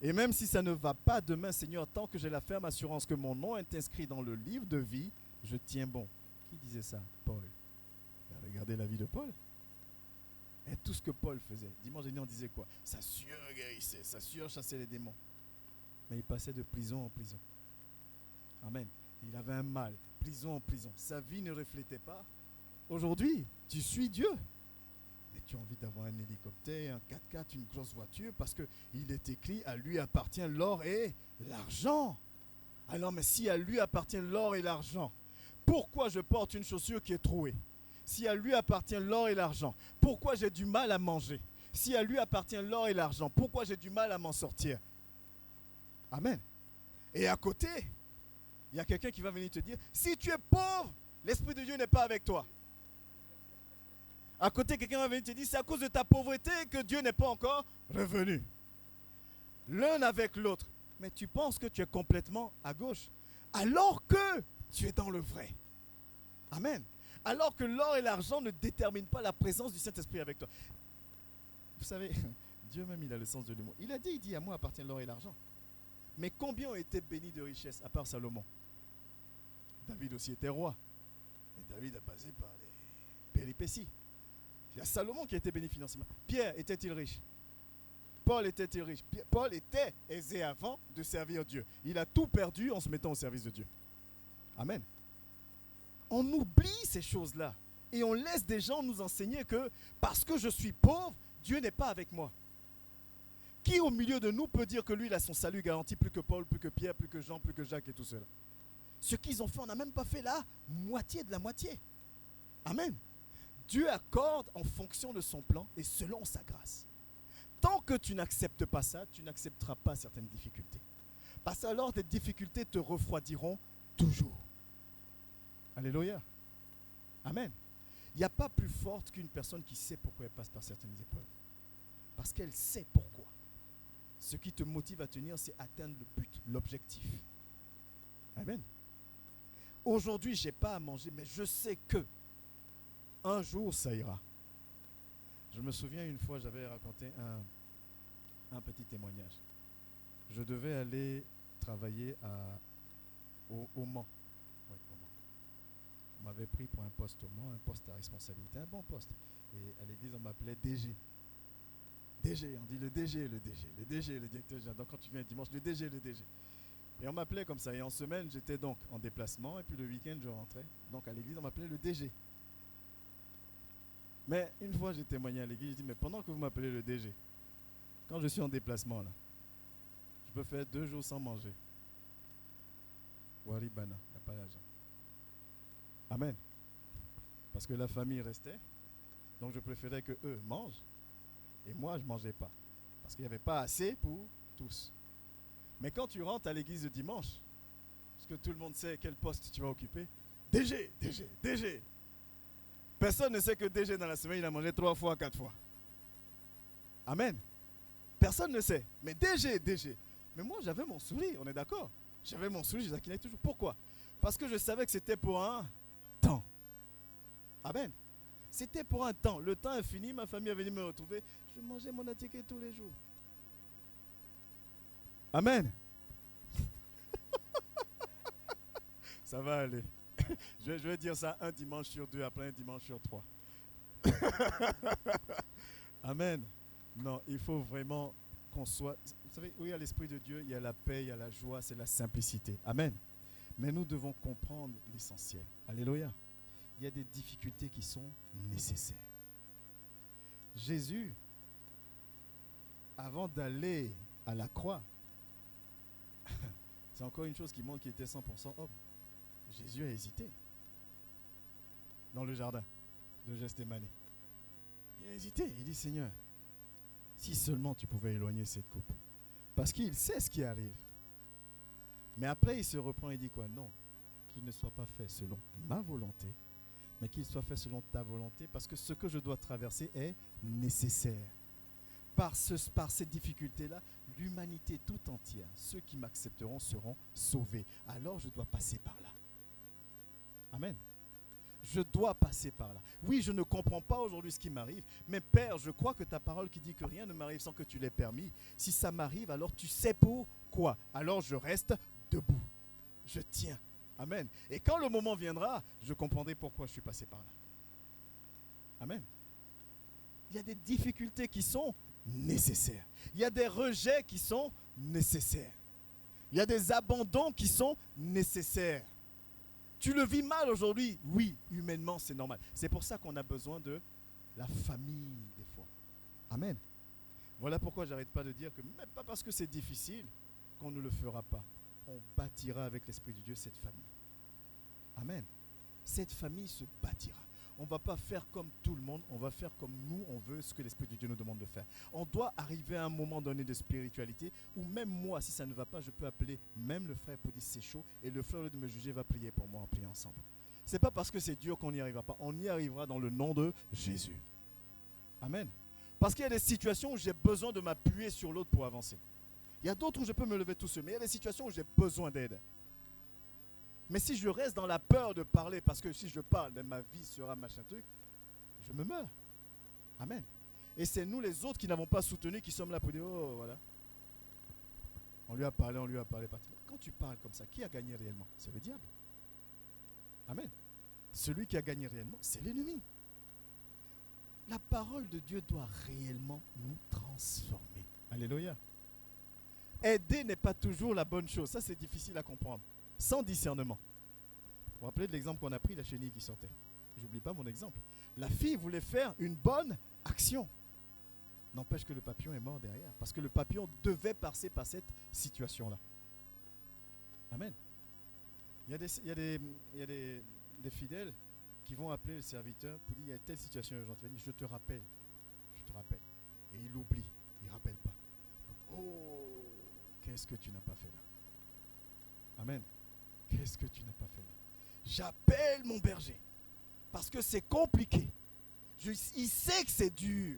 Et même si ça ne va pas demain, Seigneur, tant que j'ai la ferme assurance que mon nom est inscrit dans le livre de vie, je tiens bon. Qui disait ça? Paul. Regardez la vie de Paul. Et tout ce que Paul faisait. Dimanche dernier, on disait quoi? Sa sueur guérissait, sa sueur chassait les démons. Mais il passait de prison en prison. Amen. Il avait un mal, prison en prison. Sa vie ne reflétait pas. Aujourd'hui, tu suis Dieu. Mais tu as envie d'avoir un hélicoptère, un 4x4, une grosse voiture, parce qu'il est écrit, à lui appartient l'or et l'argent. Alors, mais si à lui appartient l'or et l'argent, pourquoi je porte une chaussure qui est trouée? Si à lui appartient l'or et l'argent, pourquoi j'ai du mal à manger? Si à lui appartient l'or et l'argent, pourquoi j'ai du mal à m'en sortir? Amen. Et à côté, il y a quelqu'un qui va venir te dire, si tu es pauvre, l'Esprit de Dieu n'est pas avec toi. À côté, quelqu'un va venir te dire, c'est à cause de ta pauvreté que Dieu n'est pas encore revenu. L'un avec l'autre. Mais tu penses que tu es complètement à gauche, alors que tu es dans le vrai. Amen. Alors que l'or et l'argent ne déterminent pas la présence du Saint-Esprit avec toi. Vous savez, Dieu même, il a le sens de l'humour. Il dit, à moi appartient l'or et l'argent. Mais combien ont été bénis de richesse, à part Salomon? David aussi était roi. Et David a passé par les péripéties. Il y a Salomon qui a été béni financièrement. Pierre était-il riche? Paul était-il riche? Paul était aisé avant de servir Dieu. Il a tout perdu en se mettant au service de Dieu. Amen. On oublie ces choses-là et on laisse des gens nous enseigner que parce que je suis pauvre, Dieu n'est pas avec moi. Qui au milieu de nous peut dire que lui, il a son salut garanti plus que Paul, plus que Pierre, plus que Jean, plus que Jacques et tout cela? Ce qu'ils ont fait, on n'a même pas fait la moitié de la moitié. Amen. Dieu accorde en fonction de son plan et selon sa grâce. Tant que tu n'acceptes pas ça, tu n'accepteras pas certaines difficultés. Parce que alors, tes difficultés te refroidiront toujours. Alléluia. Amen. Il n'y a pas plus forte qu'une personne qui sait pourquoi elle passe par certaines épreuves. Parce qu'elle sait pourquoi. Ce qui te motive à tenir, c'est atteindre le but, l'objectif. Amen. Aujourd'hui, je n'ai pas à manger, mais je sais que un jour, ça ira. Je me souviens une fois, j'avais raconté un petit témoignage. Je devais aller travailler au Mans. Oui, au Mans. On m'avait pris pour un poste au Mans, un poste à responsabilité, un bon poste. Et à l'église, on m'appelait DG. DG, on dit le DG, le directeur général. Donc quand tu viens le dimanche, le DG. Et on m'appelait comme ça. Et en semaine, j'étais donc en déplacement. Et puis le week-end, je rentrais. Donc à l'église, on m'appelait le DG. Mais une fois, j'ai témoigné à l'église. J'ai dit, mais pendant que vous m'appelez le DG, quand je suis en déplacement, là, je peux faire 2 jours sans manger. Waribana, il n'y a pas d'argent. Amen. Parce que la famille restait. Donc je préférais que eux mangent. Et moi, je ne mangeais pas. Parce qu'il n'y avait pas assez pour tous. Mais quand tu rentres à l'église le dimanche, parce que tout le monde sait quel poste tu vas occuper, DG. Personne ne sait que DG dans la semaine, il a mangé 3 fois, 4 fois. Amen. Personne ne sait. Mais DG. Mais moi, j'avais mon sourire, on est d'accord? J'avais mon sourire, je taquinais toujours. Pourquoi? Parce que je savais que c'était pour un temps. Amen. C'était pour un temps. Le temps est fini, ma famille est venue me retrouver. Je mangeais mon attiqué tous les jours. Amen. Ça va aller. Je vais dire ça un dimanche sur 2, après un dimanche sur 3. Amen. Non, il faut vraiment qu'on soit... Vous savez, où il y a l'Esprit de Dieu, il y a la paix, il y a la joie, c'est la simplicité. Amen. Mais nous devons comprendre l'essentiel. Alléluia. Il y a des difficultés qui sont nécessaires. Jésus, avant d'aller à la croix, c'est encore une chose qui montre qu'il était 100% homme. Jésus a hésité dans le jardin de Gethsémani. Il a hésité. Il dit, Seigneur, si seulement tu pouvais éloigner cette coupe. Parce qu'il sait ce qui arrive. Mais après, il se reprend et dit quoi? Non, qu'il ne soit pas fait selon ma volonté, mais qu'il soit fait selon ta volonté, parce que ce que je dois traverser est nécessaire. Par ces difficultés-là, l'humanité tout entière, ceux qui m'accepteront seront sauvés. Alors je dois passer par là. Amen. Je dois passer par là. Oui, je ne comprends pas aujourd'hui ce qui m'arrive, mais Père, je crois que ta parole qui dit que rien ne m'arrive sans que tu l'aies permis, si ça m'arrive, alors tu sais pourquoi. Alors je reste debout. Je tiens. Amen. Et quand le moment viendra, je comprendrai pourquoi je suis passé par là. Amen. Il y a des difficultés qui sont nécessaires. Il y a des rejets qui sont nécessaires. Il y a des abandons qui sont nécessaires. Tu le vis mal aujourd'hui? Oui, humainement, c'est normal. C'est pour ça qu'on a besoin de la famille des fois. Amen. Voilà pourquoi j'arrête pas de dire que même pas parce que c'est difficile qu'on ne le fera pas. On bâtira avec l'Esprit de Dieu cette famille. Amen. Cette famille se bâtira. On ne va pas faire comme tout le monde, on va faire comme nous, on veut ce que l'Esprit de Dieu nous demande de faire. On doit arriver à un moment donné de spiritualité où même moi, si ça ne va pas, je peux appeler même le frère pour dire c'est chaud et le frère, au lieu de me juger, va prier pour moi, on prie ensemble. Ce n'est pas parce que c'est dur qu'on n'y arrivera pas, on y arrivera dans le nom de Jésus. Amen. Parce qu'il y a des situations où j'ai besoin de m'appuyer sur l'autre pour avancer. Il y a d'autres où je peux me lever tout seul, mais il y a des situations où j'ai besoin d'aide. Mais si je reste dans la peur de parler, parce que si je parle, ben ma vie sera machin truc, je me meurs. Amen. Et c'est nous les autres qui n'avons pas soutenu, qui sommes là pour dire, oh voilà. On lui a parlé. Quand tu parles comme ça, qui a gagné réellement? C'est le diable. Amen. Celui qui a gagné réellement, c'est l'ennemi. La parole de Dieu doit réellement nous transformer. Alléluia. Aider n'est pas toujours la bonne chose. Ça, c'est difficile à comprendre. Sans discernement. Vous vous rappelez de l'exemple qu'on a pris, la chenille qui sortait. J'oublie pas mon exemple. La fille voulait faire une bonne action. N'empêche que le papillon est mort derrière. Parce que le papillon devait passer par cette situation-là. Amen. Il y a des fidèles qui vont appeler le serviteur pour dire il y a telle situation urgente. Il va dire je te rappelle. Et il oublie. Il ne rappelle pas. Oh, qu'est-ce que tu n'as pas fait là? Amen. Qu'est-ce que tu n'as pas fait là? J'appelle mon berger. Parce que c'est compliqué. Il sait que c'est dur.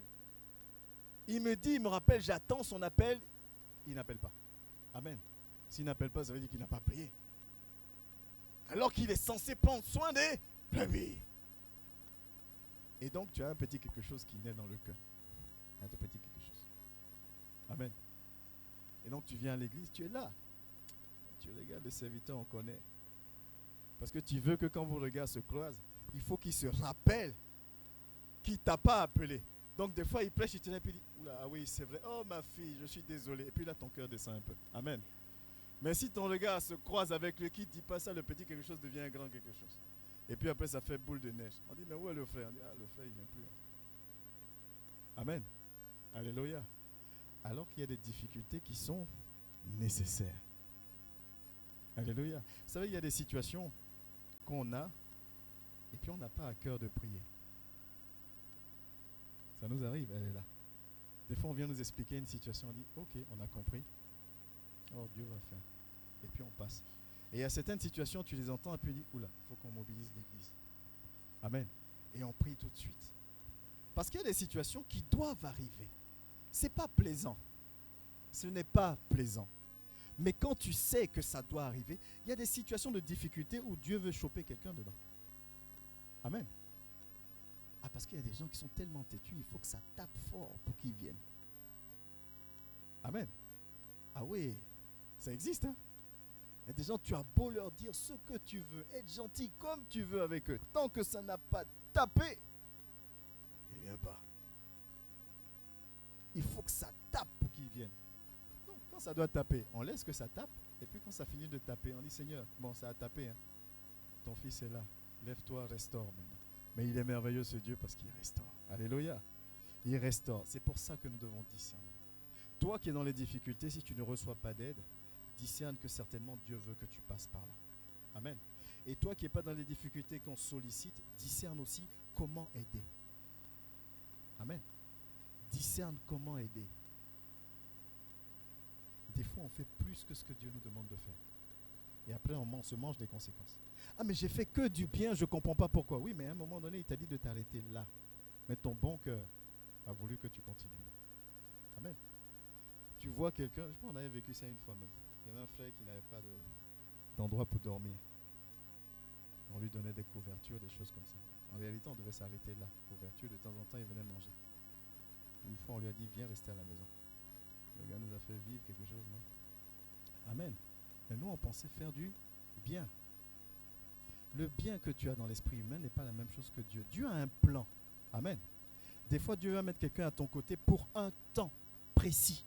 Il me rappelle, j'attends son appel. Il n'appelle pas. Amen. S'il n'appelle pas, ça veut dire qu'il n'a pas prié. Alors qu'il est censé prendre soin des brebis. Et donc, tu as un petit quelque chose qui naît dans le cœur. Un tout petit quelque chose. Amen. Et donc, tu viens à l'église, tu es là. Tu regardes le serviteur, on connaît. Parce que tu veux que quand vos regards se croisent, il faut qu'il se rappelle qu'il ne t'a pas appelé. Donc, des fois, il prêche, il te lève et il dit oula, ah oui, c'est vrai. Oh, ma fille, je suis désolé. Et puis là, ton cœur descend un peu. Amen. Mais si ton regard se croise avec le qui ne dit pas ça, le petit quelque chose devient un grand quelque chose. Et puis après, ça fait boule de neige. On dit, mais où est le frère? On dit, ah, le frère, il ne vient plus. Amen. Alléluia. Alors qu'il y a des difficultés qui sont nécessaires. Alléluia. Vous savez, il y a des situations qu'on a et puis on n'a pas à cœur de prier. Ça nous arrive, elle est là. Des fois, on vient nous expliquer une situation, on dit, ok, on a compris. Oh, Dieu va faire. Et puis on passe. Et il y a certaines situations, tu les entends et puis tu dis, oula, il faut qu'on mobilise l'église. Amen. Et on prie tout de suite. Parce qu'il y a des situations qui doivent arriver. Ce n'est pas plaisant. Ce n'est pas plaisant. Mais quand tu sais que ça doit arriver, il y a des situations de difficulté où Dieu veut choper quelqu'un dedans. Amen. Ah, parce qu'il y a des gens qui sont tellement têtus, il faut que ça tape fort pour qu'ils viennent. Amen. Ah oui, ça existe, hein? Il y a des gens, tu as beau leur dire ce que tu veux, être gentil comme tu veux avec eux. Tant que ça n'a pas tapé, il ne vient pas. Il faut que ça tape pour qu'ils viennent. Donc, quand ça doit taper, on laisse que ça tape. Et puis quand ça finit de taper, on dit Seigneur, bon, ça a tapé. Hein. Ton fils est là. Lève-toi, restaure maintenant. Mais il est merveilleux ce Dieu parce qu'il restaure. Alléluia. Il restaure. C'est pour ça que nous devons discerner. Toi qui es dans les difficultés, si tu ne reçois pas d'aide, discerne que certainement Dieu veut que tu passes par là. Amen. Et toi qui n'es pas dans les difficultés qu'on sollicite, discerne aussi comment aider. Amen. Discerne comment aider. Des fois, on fait plus que ce que Dieu nous demande de faire. Et après, on se mange des conséquences. Ah, mais j'ai fait que du bien, je ne comprends pas pourquoi. Oui, mais à un moment donné, il t'a dit de t'arrêter là. Mais ton bon cœur a voulu que tu continues. Amen. Tu vois quelqu'un, je crois qu'on avait vécu ça une fois même. Il y avait un frère qui n'avait pas d'endroit pour dormir. On lui donnait des couvertures, des choses comme ça. En réalité, on devait s'arrêter là. Couverture, de temps en temps, il venait manger. Une fois, on lui a dit, viens rester à la maison. Le gars nous a fait vivre quelque chose, non? Amen. Mais nous, on pensait faire du bien. Le bien que tu as dans l'esprit humain n'est pas la même chose que Dieu. Dieu a un plan. Amen. Des fois, Dieu va mettre quelqu'un à ton côté pour un temps précis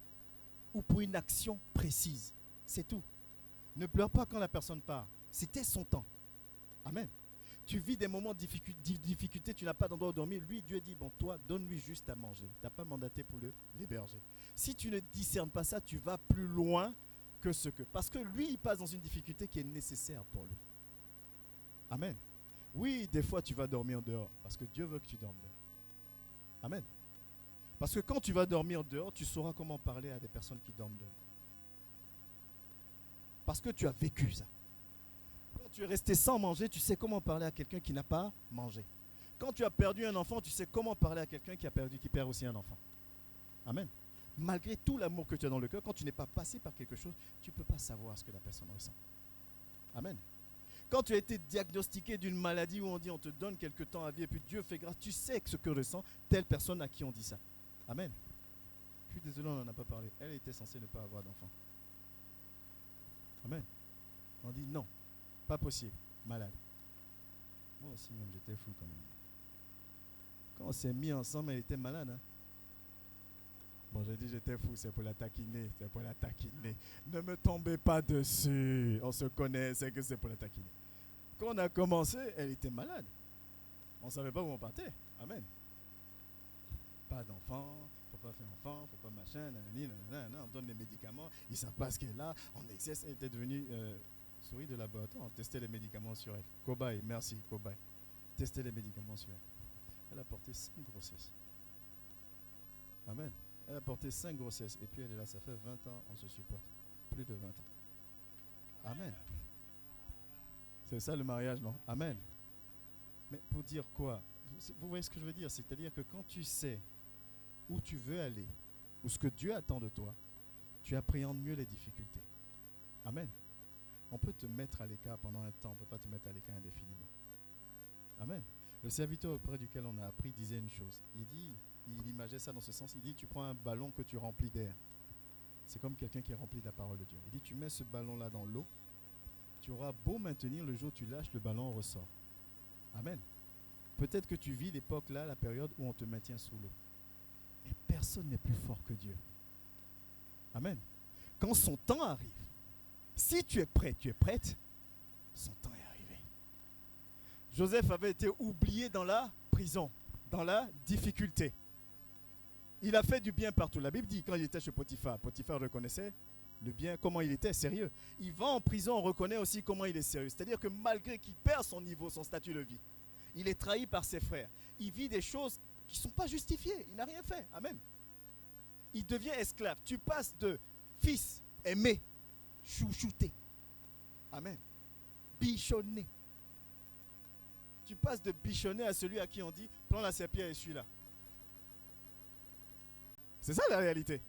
ou pour une action précise. C'est tout. Ne pleure pas quand la personne part. C'était son temps. Amen. Tu vis des moments de difficulté, tu n'as pas d'endroit où dormir. Lui, Dieu dit, bon, toi, donne-lui juste à manger. Tu n'as pas mandaté pour l'héberger. Si tu ne discernes pas ça, tu vas plus loin que ce que... Parce que lui, il passe dans une difficulté qui est nécessaire pour lui. Amen. Oui, des fois, tu vas dormir dehors parce que Dieu veut que tu dormes dehors. Amen. Parce que quand tu vas dormir dehors, tu sauras comment parler à des personnes qui dorment dehors. Parce que tu as vécu ça. Quand tu es resté sans manger, tu sais comment parler à quelqu'un qui n'a pas mangé. Quand tu as perdu un enfant, tu sais comment parler à quelqu'un qui perd aussi un enfant. Amen. Malgré tout l'amour que tu as dans le cœur, quand tu n'es pas passé par quelque chose, tu ne peux pas savoir ce que la personne ressent. Amen. Quand tu as été diagnostiqué d'une maladie où on dit on te donne quelque temps à vivre et puis Dieu fait grâce, tu sais ce que ressent telle personne à qui on dit ça. Amen. Je suis désolé, on n'en a pas parlé. Elle était censée ne pas avoir d'enfant. Amen. On dit non, pas possible, malade. Moi aussi, même, j'étais fou quand même. Quand on s'est mis ensemble, elle était malade. Hein? Bon, j'ai dit j'étais fou, c'est pour la taquiner, c'est pour la taquiner. Ne me tombez pas dessus. On se connaît, c'est que c'est pour la taquiner. Quand on a commencé, elle était malade. On ne savait pas où on partait. Amen. Pas d'enfant, il ne faut pas faire enfant, faut pas machin, nanani, nanana, on donne des médicaments, ils savent pas ce qu'elle est là, on exerce, elle était devenue souris de laboratoire, on testait les médicaments sur elle. Cobaye, merci, cobaye. Tester les médicaments sur elle. Elle a porté 5 grossesses. Amen. Elle a porté 5 grossesses et puis elle est là, ça fait 20 ans, on se supporte. Plus de 20 ans. Amen. C'est ça le mariage, non? Amen. Mais pour dire quoi? Vous voyez ce que je veux dire? C'est-à-dire que quand tu sais où tu veux aller, ou ce que Dieu attend de toi, tu appréhendes mieux les difficultés. Amen. On peut te mettre à l'écart pendant un temps, on ne peut pas te mettre à l'écart indéfiniment. Amen. Le serviteur auprès duquel on a appris disait une chose. Il imageait ça dans ce sens. Il dit, tu prends un ballon que tu remplis d'air. C'est comme quelqu'un qui est rempli de la parole de Dieu. Il dit, tu mets ce ballon-là dans l'eau, tu auras beau maintenir, le jour où tu lâches, le ballon ressort. Amen. Peut-être que tu vis l'époque là, la période où on te maintient sous l'eau. Mais personne n'est plus fort que Dieu. Amen. Quand son temps arrive, si tu es prêt, tu es prête, son temps est arrivé. Joseph avait été oublié dans la prison, dans la difficulté. Il a fait du bien partout. La Bible dit, quand il était chez Potiphar, Potiphar reconnaissait le bien, comment il était sérieux. Il va en prison, on reconnaît aussi comment il est sérieux. C'est-à-dire que malgré qu'il perd son niveau, son statut de vie, il est trahi par ses frères. Il vit des choses qui ne sont pas justifiées. Il n'a rien fait. Amen. Il devient esclave. Tu passes de fils aimé, chouchouté. Amen. Bichonné. Tu passes de bichonné à celui à qui on dit, prends la serpillère et suis là. C'est ça la réalité.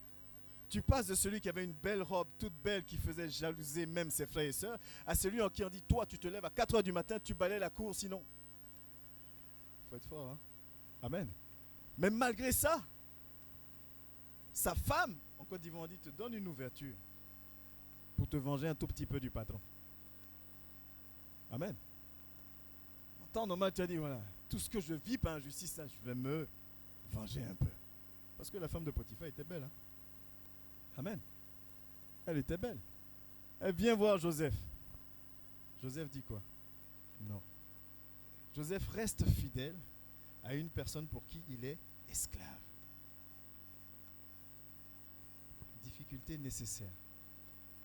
Tu passes de celui qui avait une belle robe, toute belle, qui faisait jalouser même ses frères et sœurs, à celui en qui on dit, toi tu te lèves à 4 h du matin, tu balayes la cour, sinon. Il faut être fort, hein. Amen. Mais malgré ça, sa femme, en Côte d'Ivoire, on dit, te donne une ouverture pour te venger un tout petit peu du patron. Amen. En temps normal, tu as dit, voilà, tout ce que je vis par injustice, là, je vais me venger un peu. Parce que la femme de Potiphar était belle. Hein? Amen. Elle était belle. Elle vient voir Joseph. Joseph dit quoi? Non. Joseph reste fidèle à une personne pour qui il est esclave. Difficulté nécessaire.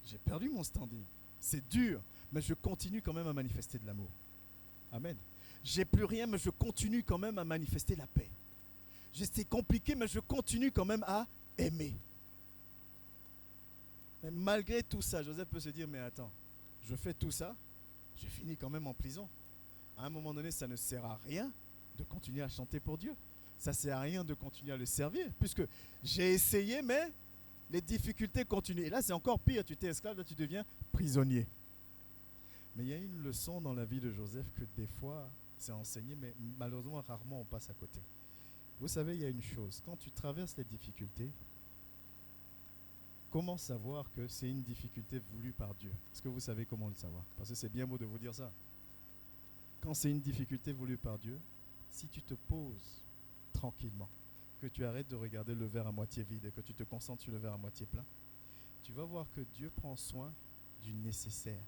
J'ai perdu mon standing. C'est dur, mais je continue quand même à manifester de l'amour. Amen. J'ai plus rien, mais je continue quand même à manifester la paix. C'est compliqué, mais je continue quand même à aimer. Mais malgré tout ça, Joseph peut se dire, mais attends, je fais tout ça, je finis quand même en prison. À un moment donné, ça ne sert à rien de continuer à chanter pour Dieu. Ça ne sert à rien de continuer à le servir, puisque j'ai essayé, mais les difficultés continuent. Et là, c'est encore pire, tu t'es esclave, là, tu deviens prisonnier. Mais il y a une leçon dans la vie de Joseph que des fois, c'est enseigné, mais malheureusement, rarement on passe à côté. Vous savez, il y a une chose, quand tu traverses les difficultés, comment savoir que c'est une difficulté voulue par Dieu? Est-ce que vous savez comment le savoir? Parce que c'est bien beau de vous dire ça. Quand c'est une difficulté voulue par Dieu, si tu te poses tranquillement, que tu arrêtes de regarder le verre à moitié vide et que tu te concentres sur le verre à moitié plein, tu vas voir que Dieu prend soin du nécessaire.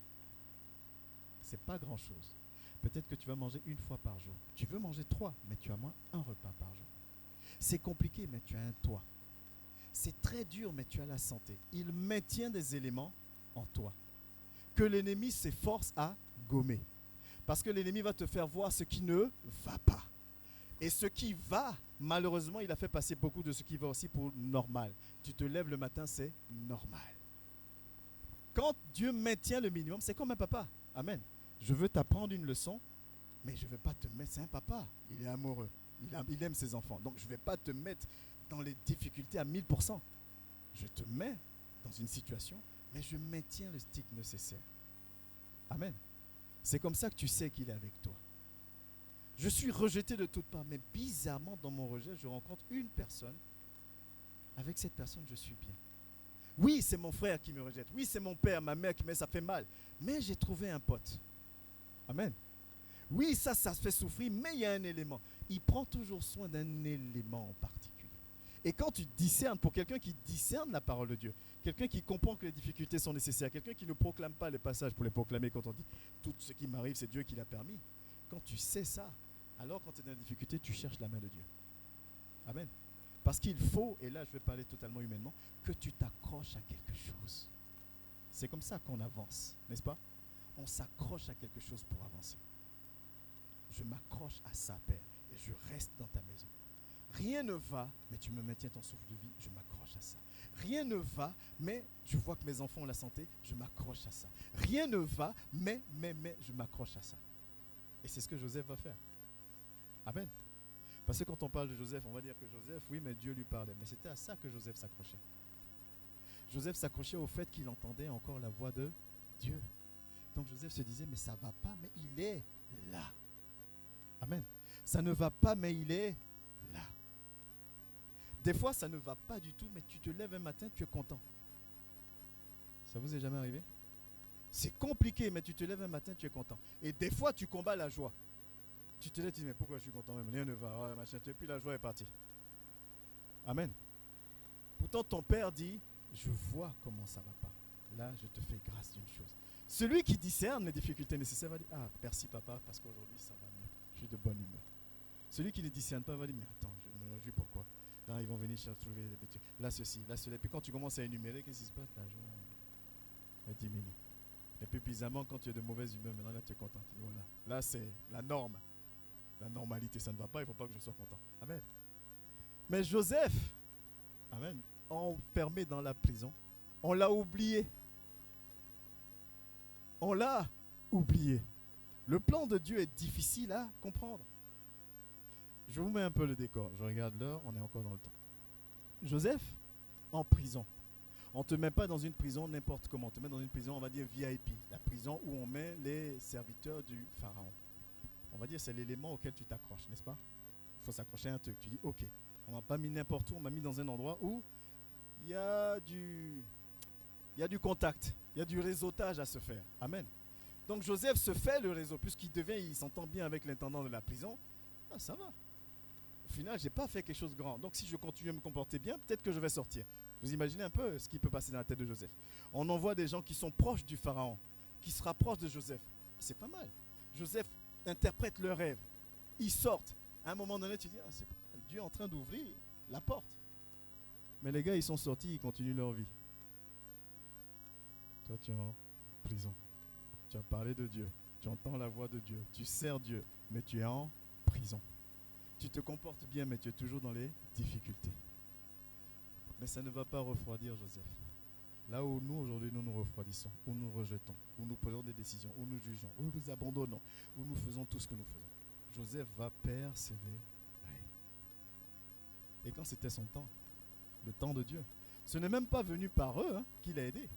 C'est pas grand-chose. Peut-être que tu vas manger une fois par jour. Tu veux manger 3, mais tu as moins un repas par jour. C'est compliqué, mais tu as un toit. C'est très dur, mais tu as la santé. Il maintient des éléments en toi que l'ennemi s'efforce à gommer. Parce que l'ennemi va te faire voir ce qui ne va pas. Et ce qui va, malheureusement, il a fait passer beaucoup de ce qui va aussi pour normal. Tu te lèves le matin, c'est normal. Quand Dieu maintient le minimum, c'est comme un papa. Amen. Je veux t'apprendre une leçon, mais je ne vais pas te mettre, c'est un papa, il est amoureux, il aime ses enfants. Donc je ne vais pas te mettre dans les difficultés à 1000%. Je te mets dans une situation, mais je maintiens le stick nécessaire. Amen. C'est comme ça que tu sais qu'il est avec toi. Je suis rejeté de toutes parts, mais bizarrement dans mon rejet, je rencontre une personne. Avec cette personne, je suis bien. Oui, c'est mon frère qui me rejette. Oui, c'est mon père, ma mère qui me... Ça fait mal. Mais j'ai trouvé un pote. Amen. Oui, ça fait souffrir, mais il y a un élément. Il prend toujours soin d'un élément en particulier. Et quand tu discernes, pour quelqu'un qui discerne la parole de Dieu, quelqu'un qui comprend que les difficultés sont nécessaires, quelqu'un qui ne proclame pas les passages pour les proclamer quand on dit « tout ce qui m'arrive, c'est Dieu qui l'a permis ». Quand tu sais ça, alors quand tu es dans la difficulté, tu cherches la main de Dieu. Amen. Parce qu'il faut, et là je vais parler totalement humainement, que tu t'accroches à quelque chose. C'est comme ça qu'on avance, n'est-ce pas? On s'accroche à quelque chose pour avancer. Je m'accroche à ça, Père, et je reste dans ta maison. Rien ne va, mais tu me maintiens ton souffle de vie, je m'accroche à ça. Rien ne va, mais je vois que mes enfants ont la santé, je m'accroche à ça. Rien ne va, mais, je m'accroche à ça. Et c'est ce que Joseph va faire. Amen. Parce que quand on parle de Joseph, on va dire que Joseph, oui, mais Dieu lui parlait. Mais c'était à ça que Joseph s'accrochait. Joseph s'accrochait au fait qu'il entendait encore la voix de Dieu. Donc Joseph se disait, mais ça ne va pas, mais il est là. Amen. Ça ne va pas, mais il est là. Des fois, ça ne va pas du tout, mais tu te lèves un matin, tu es content. Ça vous est jamais arrivé? C'est compliqué, mais tu te lèves un matin, tu es content. Et des fois, tu combats la joie. Tu te lèves, tu dis, mais pourquoi je suis content même? Rien ne va, ouais, machin, et puis la joie est partie. Amen. Pourtant, ton père dit, je vois comment ça ne va pas. Là, je te fais grâce d'une chose. Celui qui discerne les difficultés nécessaires va dire, ah, merci papa, parce qu'aujourd'hui, ça va mieux. Je suis de bonne humeur. Celui qui ne discerne pas va dire, mais attends, je me réjouis pourquoi? Là, ils vont venir trouver des bêtises. Là, ceci, là, cela. Et puis quand tu commences à énumérer, qu'est-ce qui se passe? La joie, elle diminue. Et puis bizarrement, quand tu es de mauvaise humeur, maintenant là, tu es content. Tu dis, voilà, là, c'est la norme. La normalité, ça ne va pas, il ne faut pas que je sois content. Amen. Mais Joseph, amen, enfermé dans la prison, on l'a oublié. On l'a oublié. Le plan de Dieu est difficile à comprendre. Je vous mets un peu le décor. Je regarde l'heure, on est encore dans le temps. Joseph, en prison. On ne te met pas dans une prison n'importe comment. On te met dans une prison, on va dire VIP. La prison où on met les serviteurs du pharaon. On va dire c'est l'élément auquel tu t'accroches, n'est-ce pas? Il faut s'accrocher à un truc. Tu dis, ok, on ne m'a pas mis n'importe où, on m'a mis dans un endroit où il y a du contact, il y a du réseautage à se faire. Amen. Donc Joseph se fait le réseau, il s'entend bien avec l'intendant de la prison. Ah, ça va. Au final, je n'ai pas fait quelque chose de grand. Donc si je continue à me comporter bien, peut-être que je vais sortir. Vous imaginez un peu ce qui peut passer dans la tête de Joseph. On envoie des gens qui sont proches du pharaon, qui se rapprochent de Joseph. C'est pas mal. Joseph interprète leur rêve. Ils sortent. À un moment donné, tu dis, ah, c'est Dieu en train d'ouvrir la porte. Mais les gars, ils sont sortis, ils continuent leur vie. Toi, tu es en prison. Tu as parlé de Dieu. Tu entends la voix de Dieu. Tu sers Dieu, mais tu es en prison. Tu te comportes bien, mais tu es toujours dans les difficultés. Mais ça ne va pas refroidir Joseph. Là où nous, aujourd'hui, nous nous refroidissons, où nous rejetons, où nous prenons des décisions, où nous jugeons, où nous abandonnons, où nous faisons tout ce que nous faisons. Joseph va persévérer. Et quand c'était son temps, le temps de Dieu, ce n'est même pas venu par eux qu'il a aidé.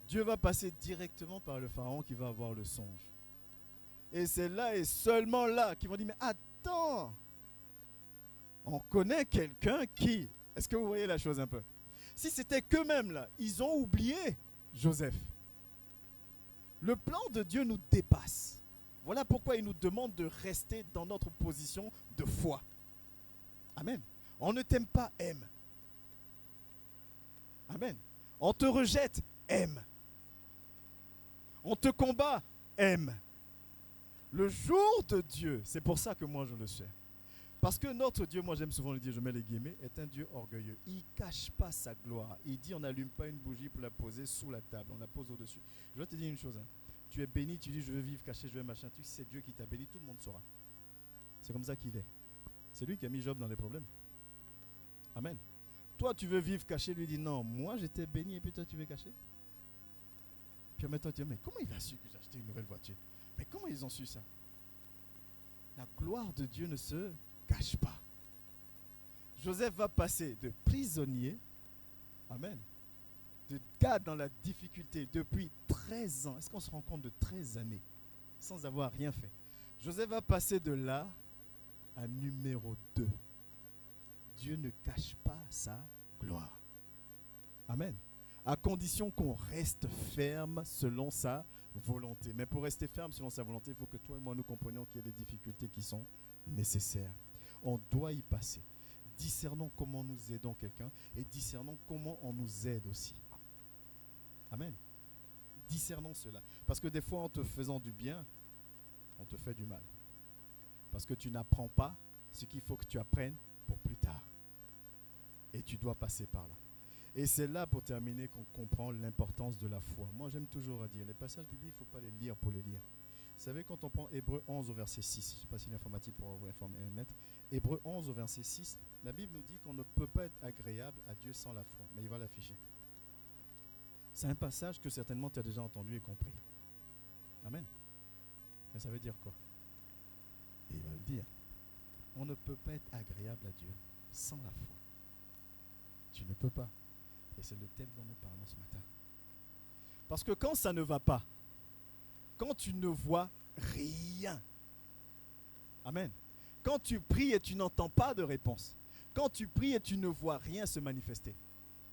Dieu va passer directement par le pharaon qui va avoir le songe. Et c'est là et seulement là qu'ils vont dire, mais attends, on connaît quelqu'un qui... Est-ce que vous voyez la chose un peu? Si c'était qu'eux-mêmes là, ils ont oublié Joseph. Le plan de Dieu nous dépasse. Voilà pourquoi il nous demande de rester dans notre position de foi. Amen. On ne t'aime pas, aime. Amen. On te rejette, aime. On te combat, aime. Le jour de Dieu, c'est pour ça que moi je le sais. Parce que notre Dieu, moi j'aime souvent le dire, je mets les guillemets, est un Dieu orgueilleux. Il ne cache pas sa gloire. Il dit on n'allume pas une bougie pour la poser sous la table, on la pose au-dessus. Je vais te dire une chose, tu es béni, tu dis je veux vivre caché, je veux machin, tu sais c'est Dieu qui t'a béni, tout le monde saura. C'est comme ça qu'il est. C'est lui qui a mis Job dans les problèmes. Amen. Toi tu veux vivre caché, lui dit non, moi j'étais béni et puis toi tu veux cacher. Puis maintenant tu dis mais comment il a su que j'ai acheté une nouvelle voiture? Mais comment ils ont su ça? La gloire de Dieu ne se cache pas. Joseph va passer de prisonnier, amen, de gars dans la difficulté depuis 13 ans. Est-ce qu'on se rend compte de 13 années sans avoir rien fait? Joseph va passer de là à numéro 2. Dieu ne cache pas sa gloire. Amen. À condition qu'on reste ferme selon sa volonté. Mais pour rester ferme selon sa volonté, il faut que toi et moi nous comprenions qu'il y a des difficultés qui sont nécessaires. On doit y passer. Discernons comment nous aidons quelqu'un et discernons comment on nous aide aussi. Amen. Discernons cela. Parce que des fois, en te faisant du bien, on te fait du mal. Parce que tu n'apprends pas ce qu'il faut que tu apprennes pour plus tard. Et tu dois passer par là. Et c'est là, pour terminer, qu'on comprend l'importance de la foi. Moi, j'aime toujours dire, les passages bibliques, il ne faut pas les lire pour les lire. Vous savez, quand on prend Hébreux 11 au verset 6, je ne sais pas si l'informatique pourra vous informer, mettre, Hébreux 11 au verset 6, la Bible nous dit qu'on ne peut pas être agréable à Dieu sans la foi. Mais il va l'afficher. C'est un passage que certainement tu as déjà entendu et compris. Amen. Mais ça veut dire quoi? Et il va le dire. On ne peut pas être agréable à Dieu sans la foi. Tu ne peux pas. Et c'est le thème dont nous parlons ce matin. Parce que quand ça ne va pas, quand tu ne vois rien, amen. Quand tu pries et tu n'entends pas de réponse, quand tu pries et tu ne vois rien se manifester,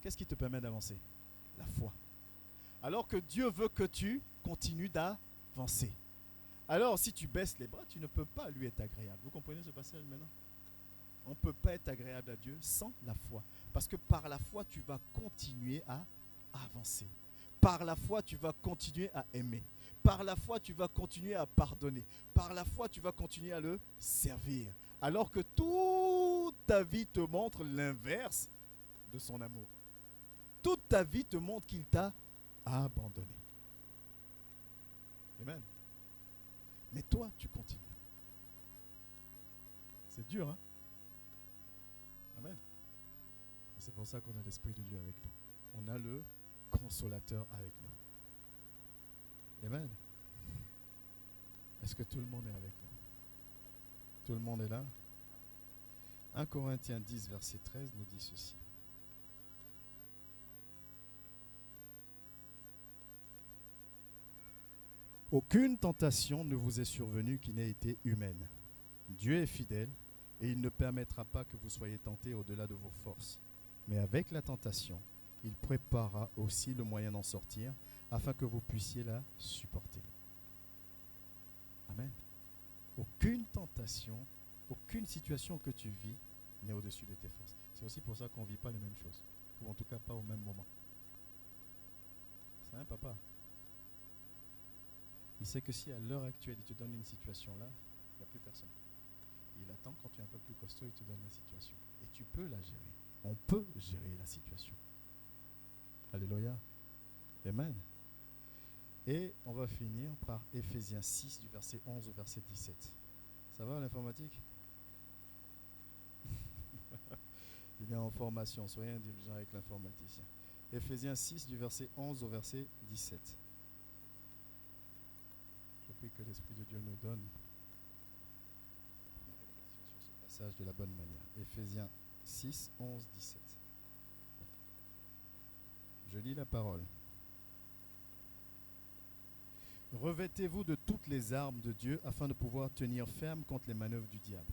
qu'est-ce qui te permet d'avancer? La foi. Alors que Dieu veut que tu continues d'avancer. Alors si tu baisses les bras, tu ne peux pas lui être agréable. Vous comprenez ce passage maintenant? On ne peut pas être agréable à Dieu sans la foi. Parce que par la foi, tu vas continuer à avancer. Par la foi, tu vas continuer à aimer. Par la foi, tu vas continuer à pardonner. Par la foi, tu vas continuer à le servir. Alors que toute ta vie te montre l'inverse de son amour. Toute ta vie te montre qu'il t'a abandonné. Amen. Mais toi, tu continues. C'est dur, hein? Amen. Et c'est pour ça qu'on a l'Esprit de Dieu avec nous. On a le Consolateur avec nous. Amen. Est-ce que tout le monde est avec nous? Tout le monde est là? 1 Corinthiens 10, verset 13 nous dit ceci. Aucune tentation ne vous est survenue qui n'ait été humaine. Dieu est fidèle et il ne permettra pas que vous soyez tentés au-delà de vos forces. Mais avec la tentation, il préparera aussi le moyen d'en sortir afin que vous puissiez la supporter. Amen. Aucune tentation, aucune situation que tu vis n'est au-dessus de tes forces. C'est aussi pour ça qu'on ne vit pas les mêmes choses, ou en tout cas pas au même moment. C'est un papa. Il sait que si à l'heure actuelle il te donne une situation là, il n'y a plus personne. Il attend quand tu es un peu plus costaud, il te donne la situation. Et tu peux la gérer. On peut gérer la situation. Alléluia. Amen. Et on va finir par Éphésiens 6 du verset 11 au verset 17. Ça va l'informatique? Il est en formation, soyez indulgents avec l'informaticien. Éphésiens 6 du verset 11 au verset 17. Je prie que l'Esprit de Dieu nous donne la révélation sur ce passage de la bonne manière. Éphésiens 6, 11, 17. Je lis la parole. Revêtez-vous de toutes les armes de Dieu afin de pouvoir tenir ferme contre les manœuvres du diable.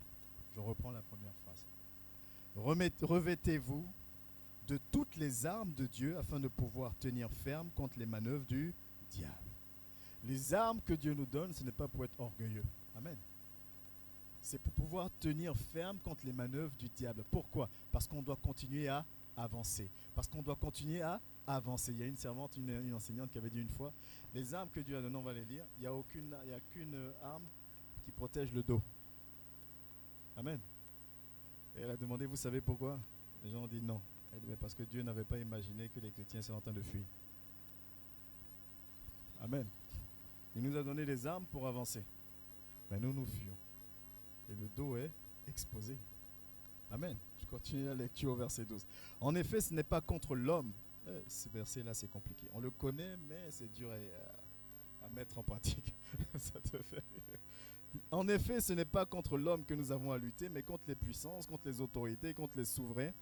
Je reprends la première phrase. Revêtez-vous de toutes les armes de Dieu afin de pouvoir tenir ferme contre les manœuvres du diable. Les armes que Dieu nous donne, ce n'est pas pour être orgueilleux. Amen. C'est pour pouvoir tenir ferme contre les manœuvres du diable. Pourquoi? Parce qu'on doit continuer à avancer. Parce qu'on doit continuer à avancer. Il y a une servante, une enseignante qui avait dit une fois, les armes que Dieu a données, on va les lire, il n'y a qu'une arme qui protège le dos. Amen. Et elle a demandé, vous savez pourquoi? Les gens ont dit non. Elle dit, mais parce que Dieu n'avait pas imaginé que les chrétiens sont en train de fuir. Amen. Il nous a donné les armes pour avancer. Mais nous, nous fuyons. Et le dos est exposé. Amen. Je continue la lecture au verset 12. En effet, ce n'est pas contre l'homme. Ce verset-là, c'est compliqué. On le connaît, mais c'est dur à mettre en pratique. Ça te fait rire. En effet, ce n'est pas contre l'homme que nous avons à lutter, mais contre les puissances, contre les autorités, contre les souverains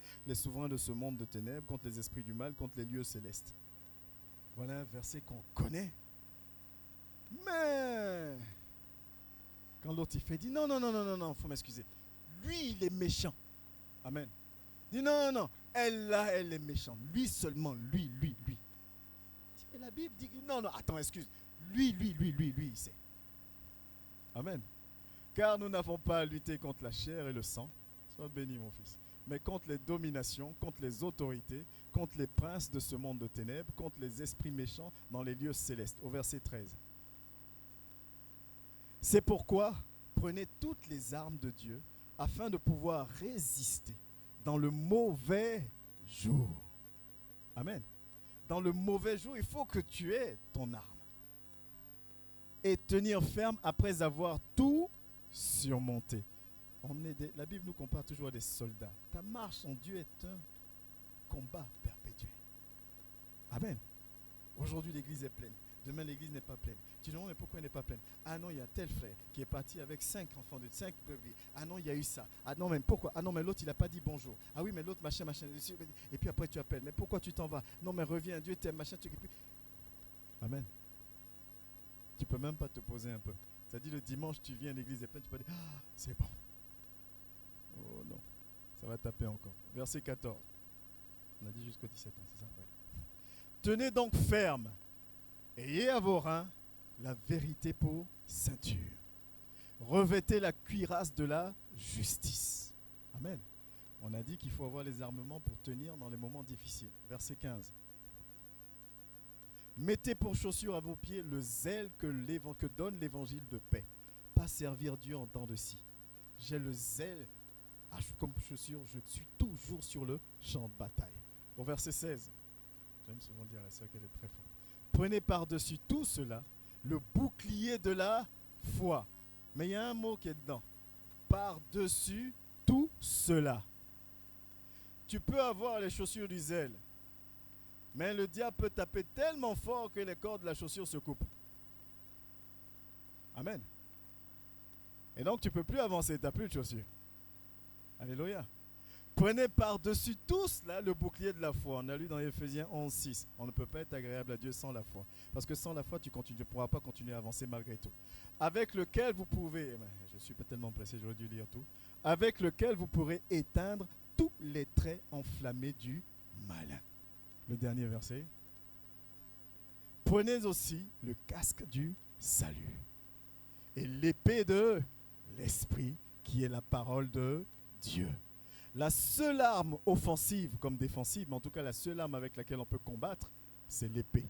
de ce monde de ténèbres, contre les esprits du mal, contre les lieux célestes. Voilà un verset qu'on connaît. Mais quand l'autre il fait, dit non, faut m'excuser. Lui, il est méchant. Amen. Dit non, elle là, elle est méchante. Lui seulement, lui. Et la Bible dit non, attends, excuse. Lui, il sait. Amen. Car nous n'avons pas à lutter contre la chair et le sang. Sois béni, mon fils. Mais contre les dominations, contre les autorités, contre les princes de ce monde de ténèbres, contre les esprits méchants dans les lieux célestes. Au verset 13. C'est pourquoi prenez toutes les armes de Dieu afin de pouvoir résister dans le mauvais jour. Amen. Dans le mauvais jour, il faut que tu aies ton arme. Et tenir ferme après avoir tout surmonté. La Bible nous compare toujours à des soldats. Ta marche en Dieu est un combat perpétuel. Amen. Aujourd'hui, l'église est pleine. Demain, l'église n'est pas pleine. Tu te demandes, mais pourquoi elle n'est pas pleine? Ah non, il y a tel frère qui est parti avec 5 enfants de 5 bébés. Ah non, il y a eu ça. Ah non, mais pourquoi? Ah non, mais l'autre, il n'a pas dit bonjour. Ah oui, mais l'autre, machin. Et puis après, tu appelles. Mais pourquoi tu t'en vas? Non, mais reviens, Dieu t'aime, machin. Amen. Tu ne peux même pas te poser un peu. C'est-à-dire, le dimanche, tu viens, l'église est pleine, tu peux dire, ah, c'est bon. Oh non, ça va taper encore. Verset 14. On a dit jusqu'au 17, c'est ça? Ouais. Tenez donc ferme. Ayez à vos reins la vérité pour ceinture. Revêtez la cuirasse de la justice. Amen. On a dit qu'il faut avoir les armements pour tenir dans les moments difficiles. Verset 15. Mettez pour chaussure à vos pieds le zèle que donne l'évangile de paix. Pas servir Dieu en dents de scie. J'ai le zèle comme chaussure, je suis toujours sur le champ de bataille. Au verset 16. J'aime souvent dire à la sœur qu'elle est très forte. Prenez par-dessus tout cela le bouclier de la foi. Mais il y a un mot qui est dedans. Par-dessus tout cela. Tu peux avoir les chaussures du zèle, mais le diable peut taper tellement fort que les cordes de la chaussure se coupent. Amen. Et donc tu ne peux plus avancer, tu n'as plus de chaussures. Alléluia. Prenez par-dessus tout cela le bouclier de la foi. On a lu dans Éphésiens 11:6. On ne peut pas être agréable à Dieu sans la foi. Parce que sans la foi, tu ne pourras pas continuer à avancer malgré tout. Avec lequel vous pouvez, je ne suis pas tellement pressé, j'aurais dû lire tout. Avec lequel vous pourrez éteindre tous les traits enflammés du malin. Le dernier verset. Prenez aussi le casque du salut. Et l'épée de l'esprit qui est la parole de Dieu. La seule arme offensive comme défensive, mais en tout cas la seule arme avec laquelle on peut combattre, c'est l'épée.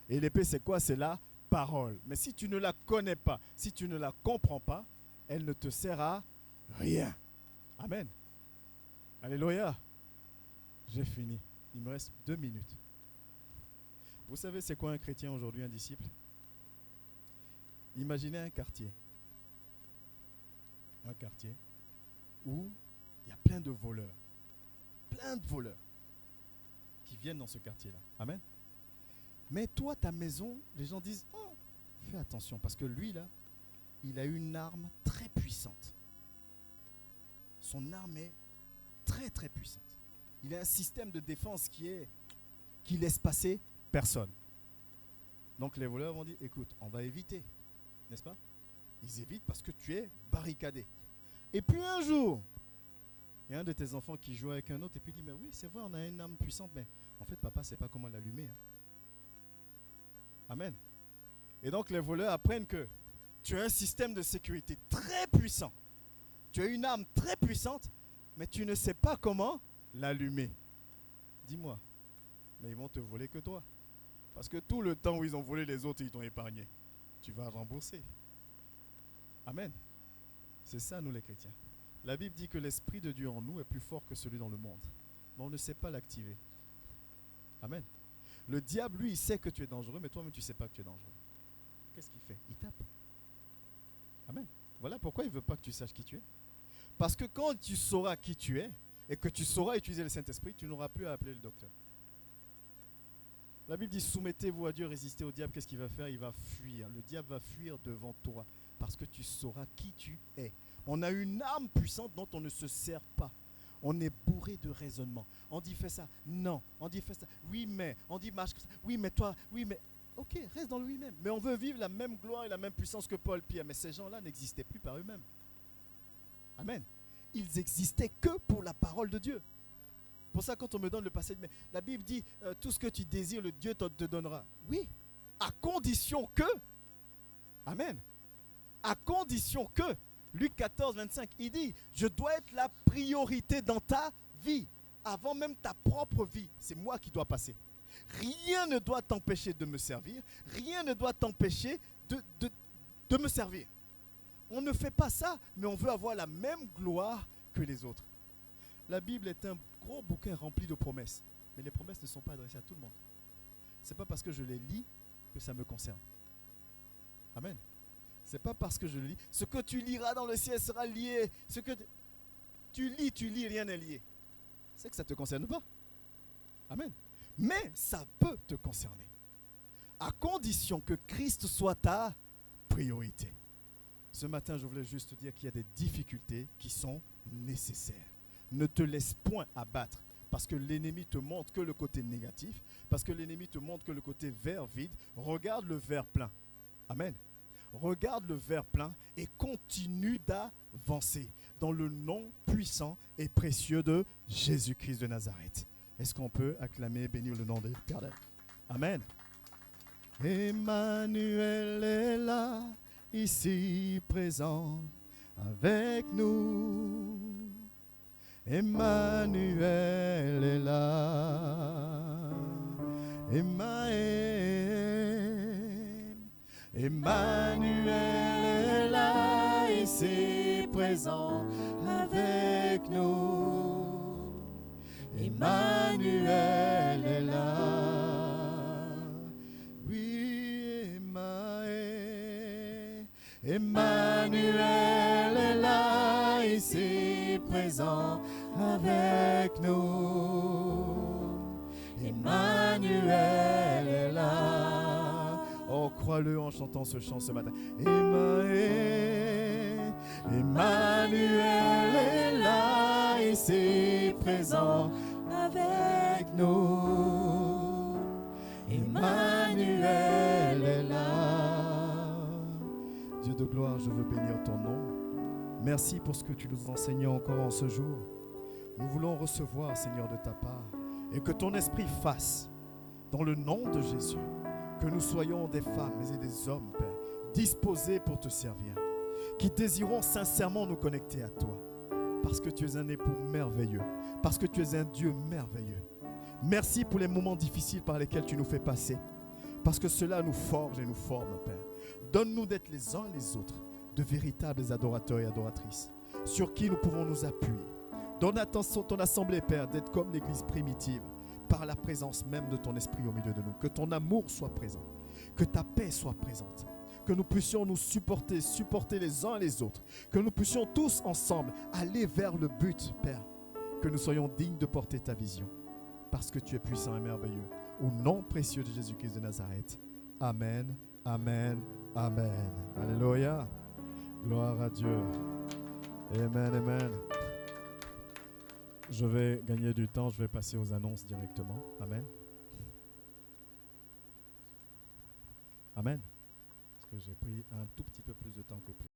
Et l'épée, c'est quoi? C'est la parole. Mais si tu ne la connais pas, si tu ne la comprends pas, elle ne te sert à rien. Amen. Alléluia. J'ai fini. Il me reste 2 minutes. Vous savez c'est quoi un chrétien aujourd'hui, un disciple? Imaginez un quartier. Un quartier où il y a plein de voleurs qui viennent dans ce quartier-là. Amen. Mais toi, ta maison, les gens disent, oh, fais attention, parce que lui, là, il a une arme très puissante. Son arme est très, très puissante. Il a un système de défense qui laisse passer personne. Donc les voleurs vont dire, écoute, on va éviter, n'est-ce pas? Ils évitent parce que tu es barricadé. Et puis un jour, il y a un de tes enfants qui joue avec un autre et puis dit, mais oui, c'est vrai, on a une arme puissante, mais en fait, papa ne sait pas comment l'allumer. Hein. Amen. Et donc, les voleurs apprennent que tu as un système de sécurité très puissant. Tu as une arme très puissante, mais tu ne sais pas comment l'allumer. Dis-moi, mais ils vont te voler que toi. Parce que tout le temps où ils ont volé les autres, ils t'ont épargné. Tu vas rembourser. Amen. C'est ça, nous les chrétiens. La Bible dit que l'Esprit de Dieu en nous est plus fort que celui dans le monde. Mais on ne sait pas l'activer. Amen. Le diable, lui, il sait que tu es dangereux, mais toi-même, tu ne sais pas que tu es dangereux. Qu'est-ce qu'il fait? Il tape. Amen. Voilà pourquoi il ne veut pas que tu saches qui tu es. Parce que quand tu sauras qui tu es, et que tu sauras utiliser le Saint-Esprit, tu n'auras plus à appeler le docteur. La Bible dit, soumettez-vous à Dieu, résistez au diable. Qu'est-ce qu'il va faire? Il va fuir. Le diable va fuir devant toi, parce que tu sauras qui tu es. On a une arme puissante dont on ne se sert pas. On est bourré de raisonnement. On dit fais ça, non. On dit fais ça, oui mais. On dit marche comme ça, oui mais toi, oui mais. Ok, reste dans le oui-même. Mais on veut vivre la même gloire et la même puissance que Paul, Pierre. Mais ces gens-là n'existaient plus par eux-mêmes. Amen. Ils existaient que pour la parole de Dieu. Pour ça, quand on me donne le passage, mais la Bible dit tout ce que tu désires, le Dieu te donnera. Oui, à condition que. Amen. À condition que. Luc 14, 25, il dit, je dois être la priorité dans ta vie, avant même ta propre vie. C'est moi qui dois passer. Rien ne doit t'empêcher de me servir, rien ne doit t'empêcher de me servir. On ne fait pas ça, mais on veut avoir la même gloire que les autres. La Bible est un gros bouquin rempli de promesses. Mais les promesses ne sont pas adressées à tout le monde. Ce n'est pas parce que je les lis que ça me concerne. Amen. Ce n'est pas parce que je lis. Ce que tu liras dans le ciel sera lié. Ce que tu lis, rien n'est lié. C'est que ça ne te concerne pas. Amen. Mais ça peut te concerner. À condition que Christ soit ta priorité. Ce matin, je voulais juste te dire qu'il y a des difficultés qui sont nécessaires. Ne te laisse point abattre parce que l'ennemi te montre que le côté négatif, parce que l'ennemi te montre que le côté verre vide. Regarde le verre plein. Amen. Regarde le verre plein et continue d'avancer dans le nom puissant et précieux de Jésus-Christ de Nazareth. Est-ce qu'on peut acclamer et bénir le nom de l'Éternel? Amen. Emmanuel est là, ici présent avec nous. Emmanuel est là. Emmanuel est là, ici présent avec nous. Emmanuel est là. Oui, Emmanuel est là, ici présent avec nous. Emmanuel est là. Oh, crois-le en chantant ce chant ce matin. Emmanuel est là, ici présent avec nous. Emmanuel est là. Dieu de gloire, je veux bénir ton nom. Merci pour ce que tu nous enseignes encore en ce jour. Nous voulons recevoir, Seigneur, de ta part, et que ton esprit fasse, dans le nom de Jésus, que nous soyons des femmes et des hommes, Père, disposés pour te servir, qui désirons sincèrement nous connecter à toi, parce que tu es un époux merveilleux, parce que tu es un Dieu merveilleux. Merci pour les moments difficiles par lesquels tu nous fais passer, parce que cela nous forge et nous forme, Père. Donne-nous d'être les uns les autres de véritables adorateurs et adoratrices, sur qui nous pouvons nous appuyer. Donne à ton assemblée, Père, d'être comme l'église primitive, par la présence même de ton esprit au milieu de nous. Que ton amour soit présent, que ta paix soit présente, que nous puissions nous supporter les uns les autres, que nous puissions tous ensemble aller vers le but, Père, que nous soyons dignes de porter ta vision, parce que tu es puissant et merveilleux. Au nom précieux de Jésus-Christ de Nazareth. Amen, amen, amen. Alléluia. Gloire à Dieu. Amen, amen. Je vais gagner du temps, je vais passer aux annonces directement. Amen. Amen. Parce que j'ai pris un tout petit peu plus de temps que prévu.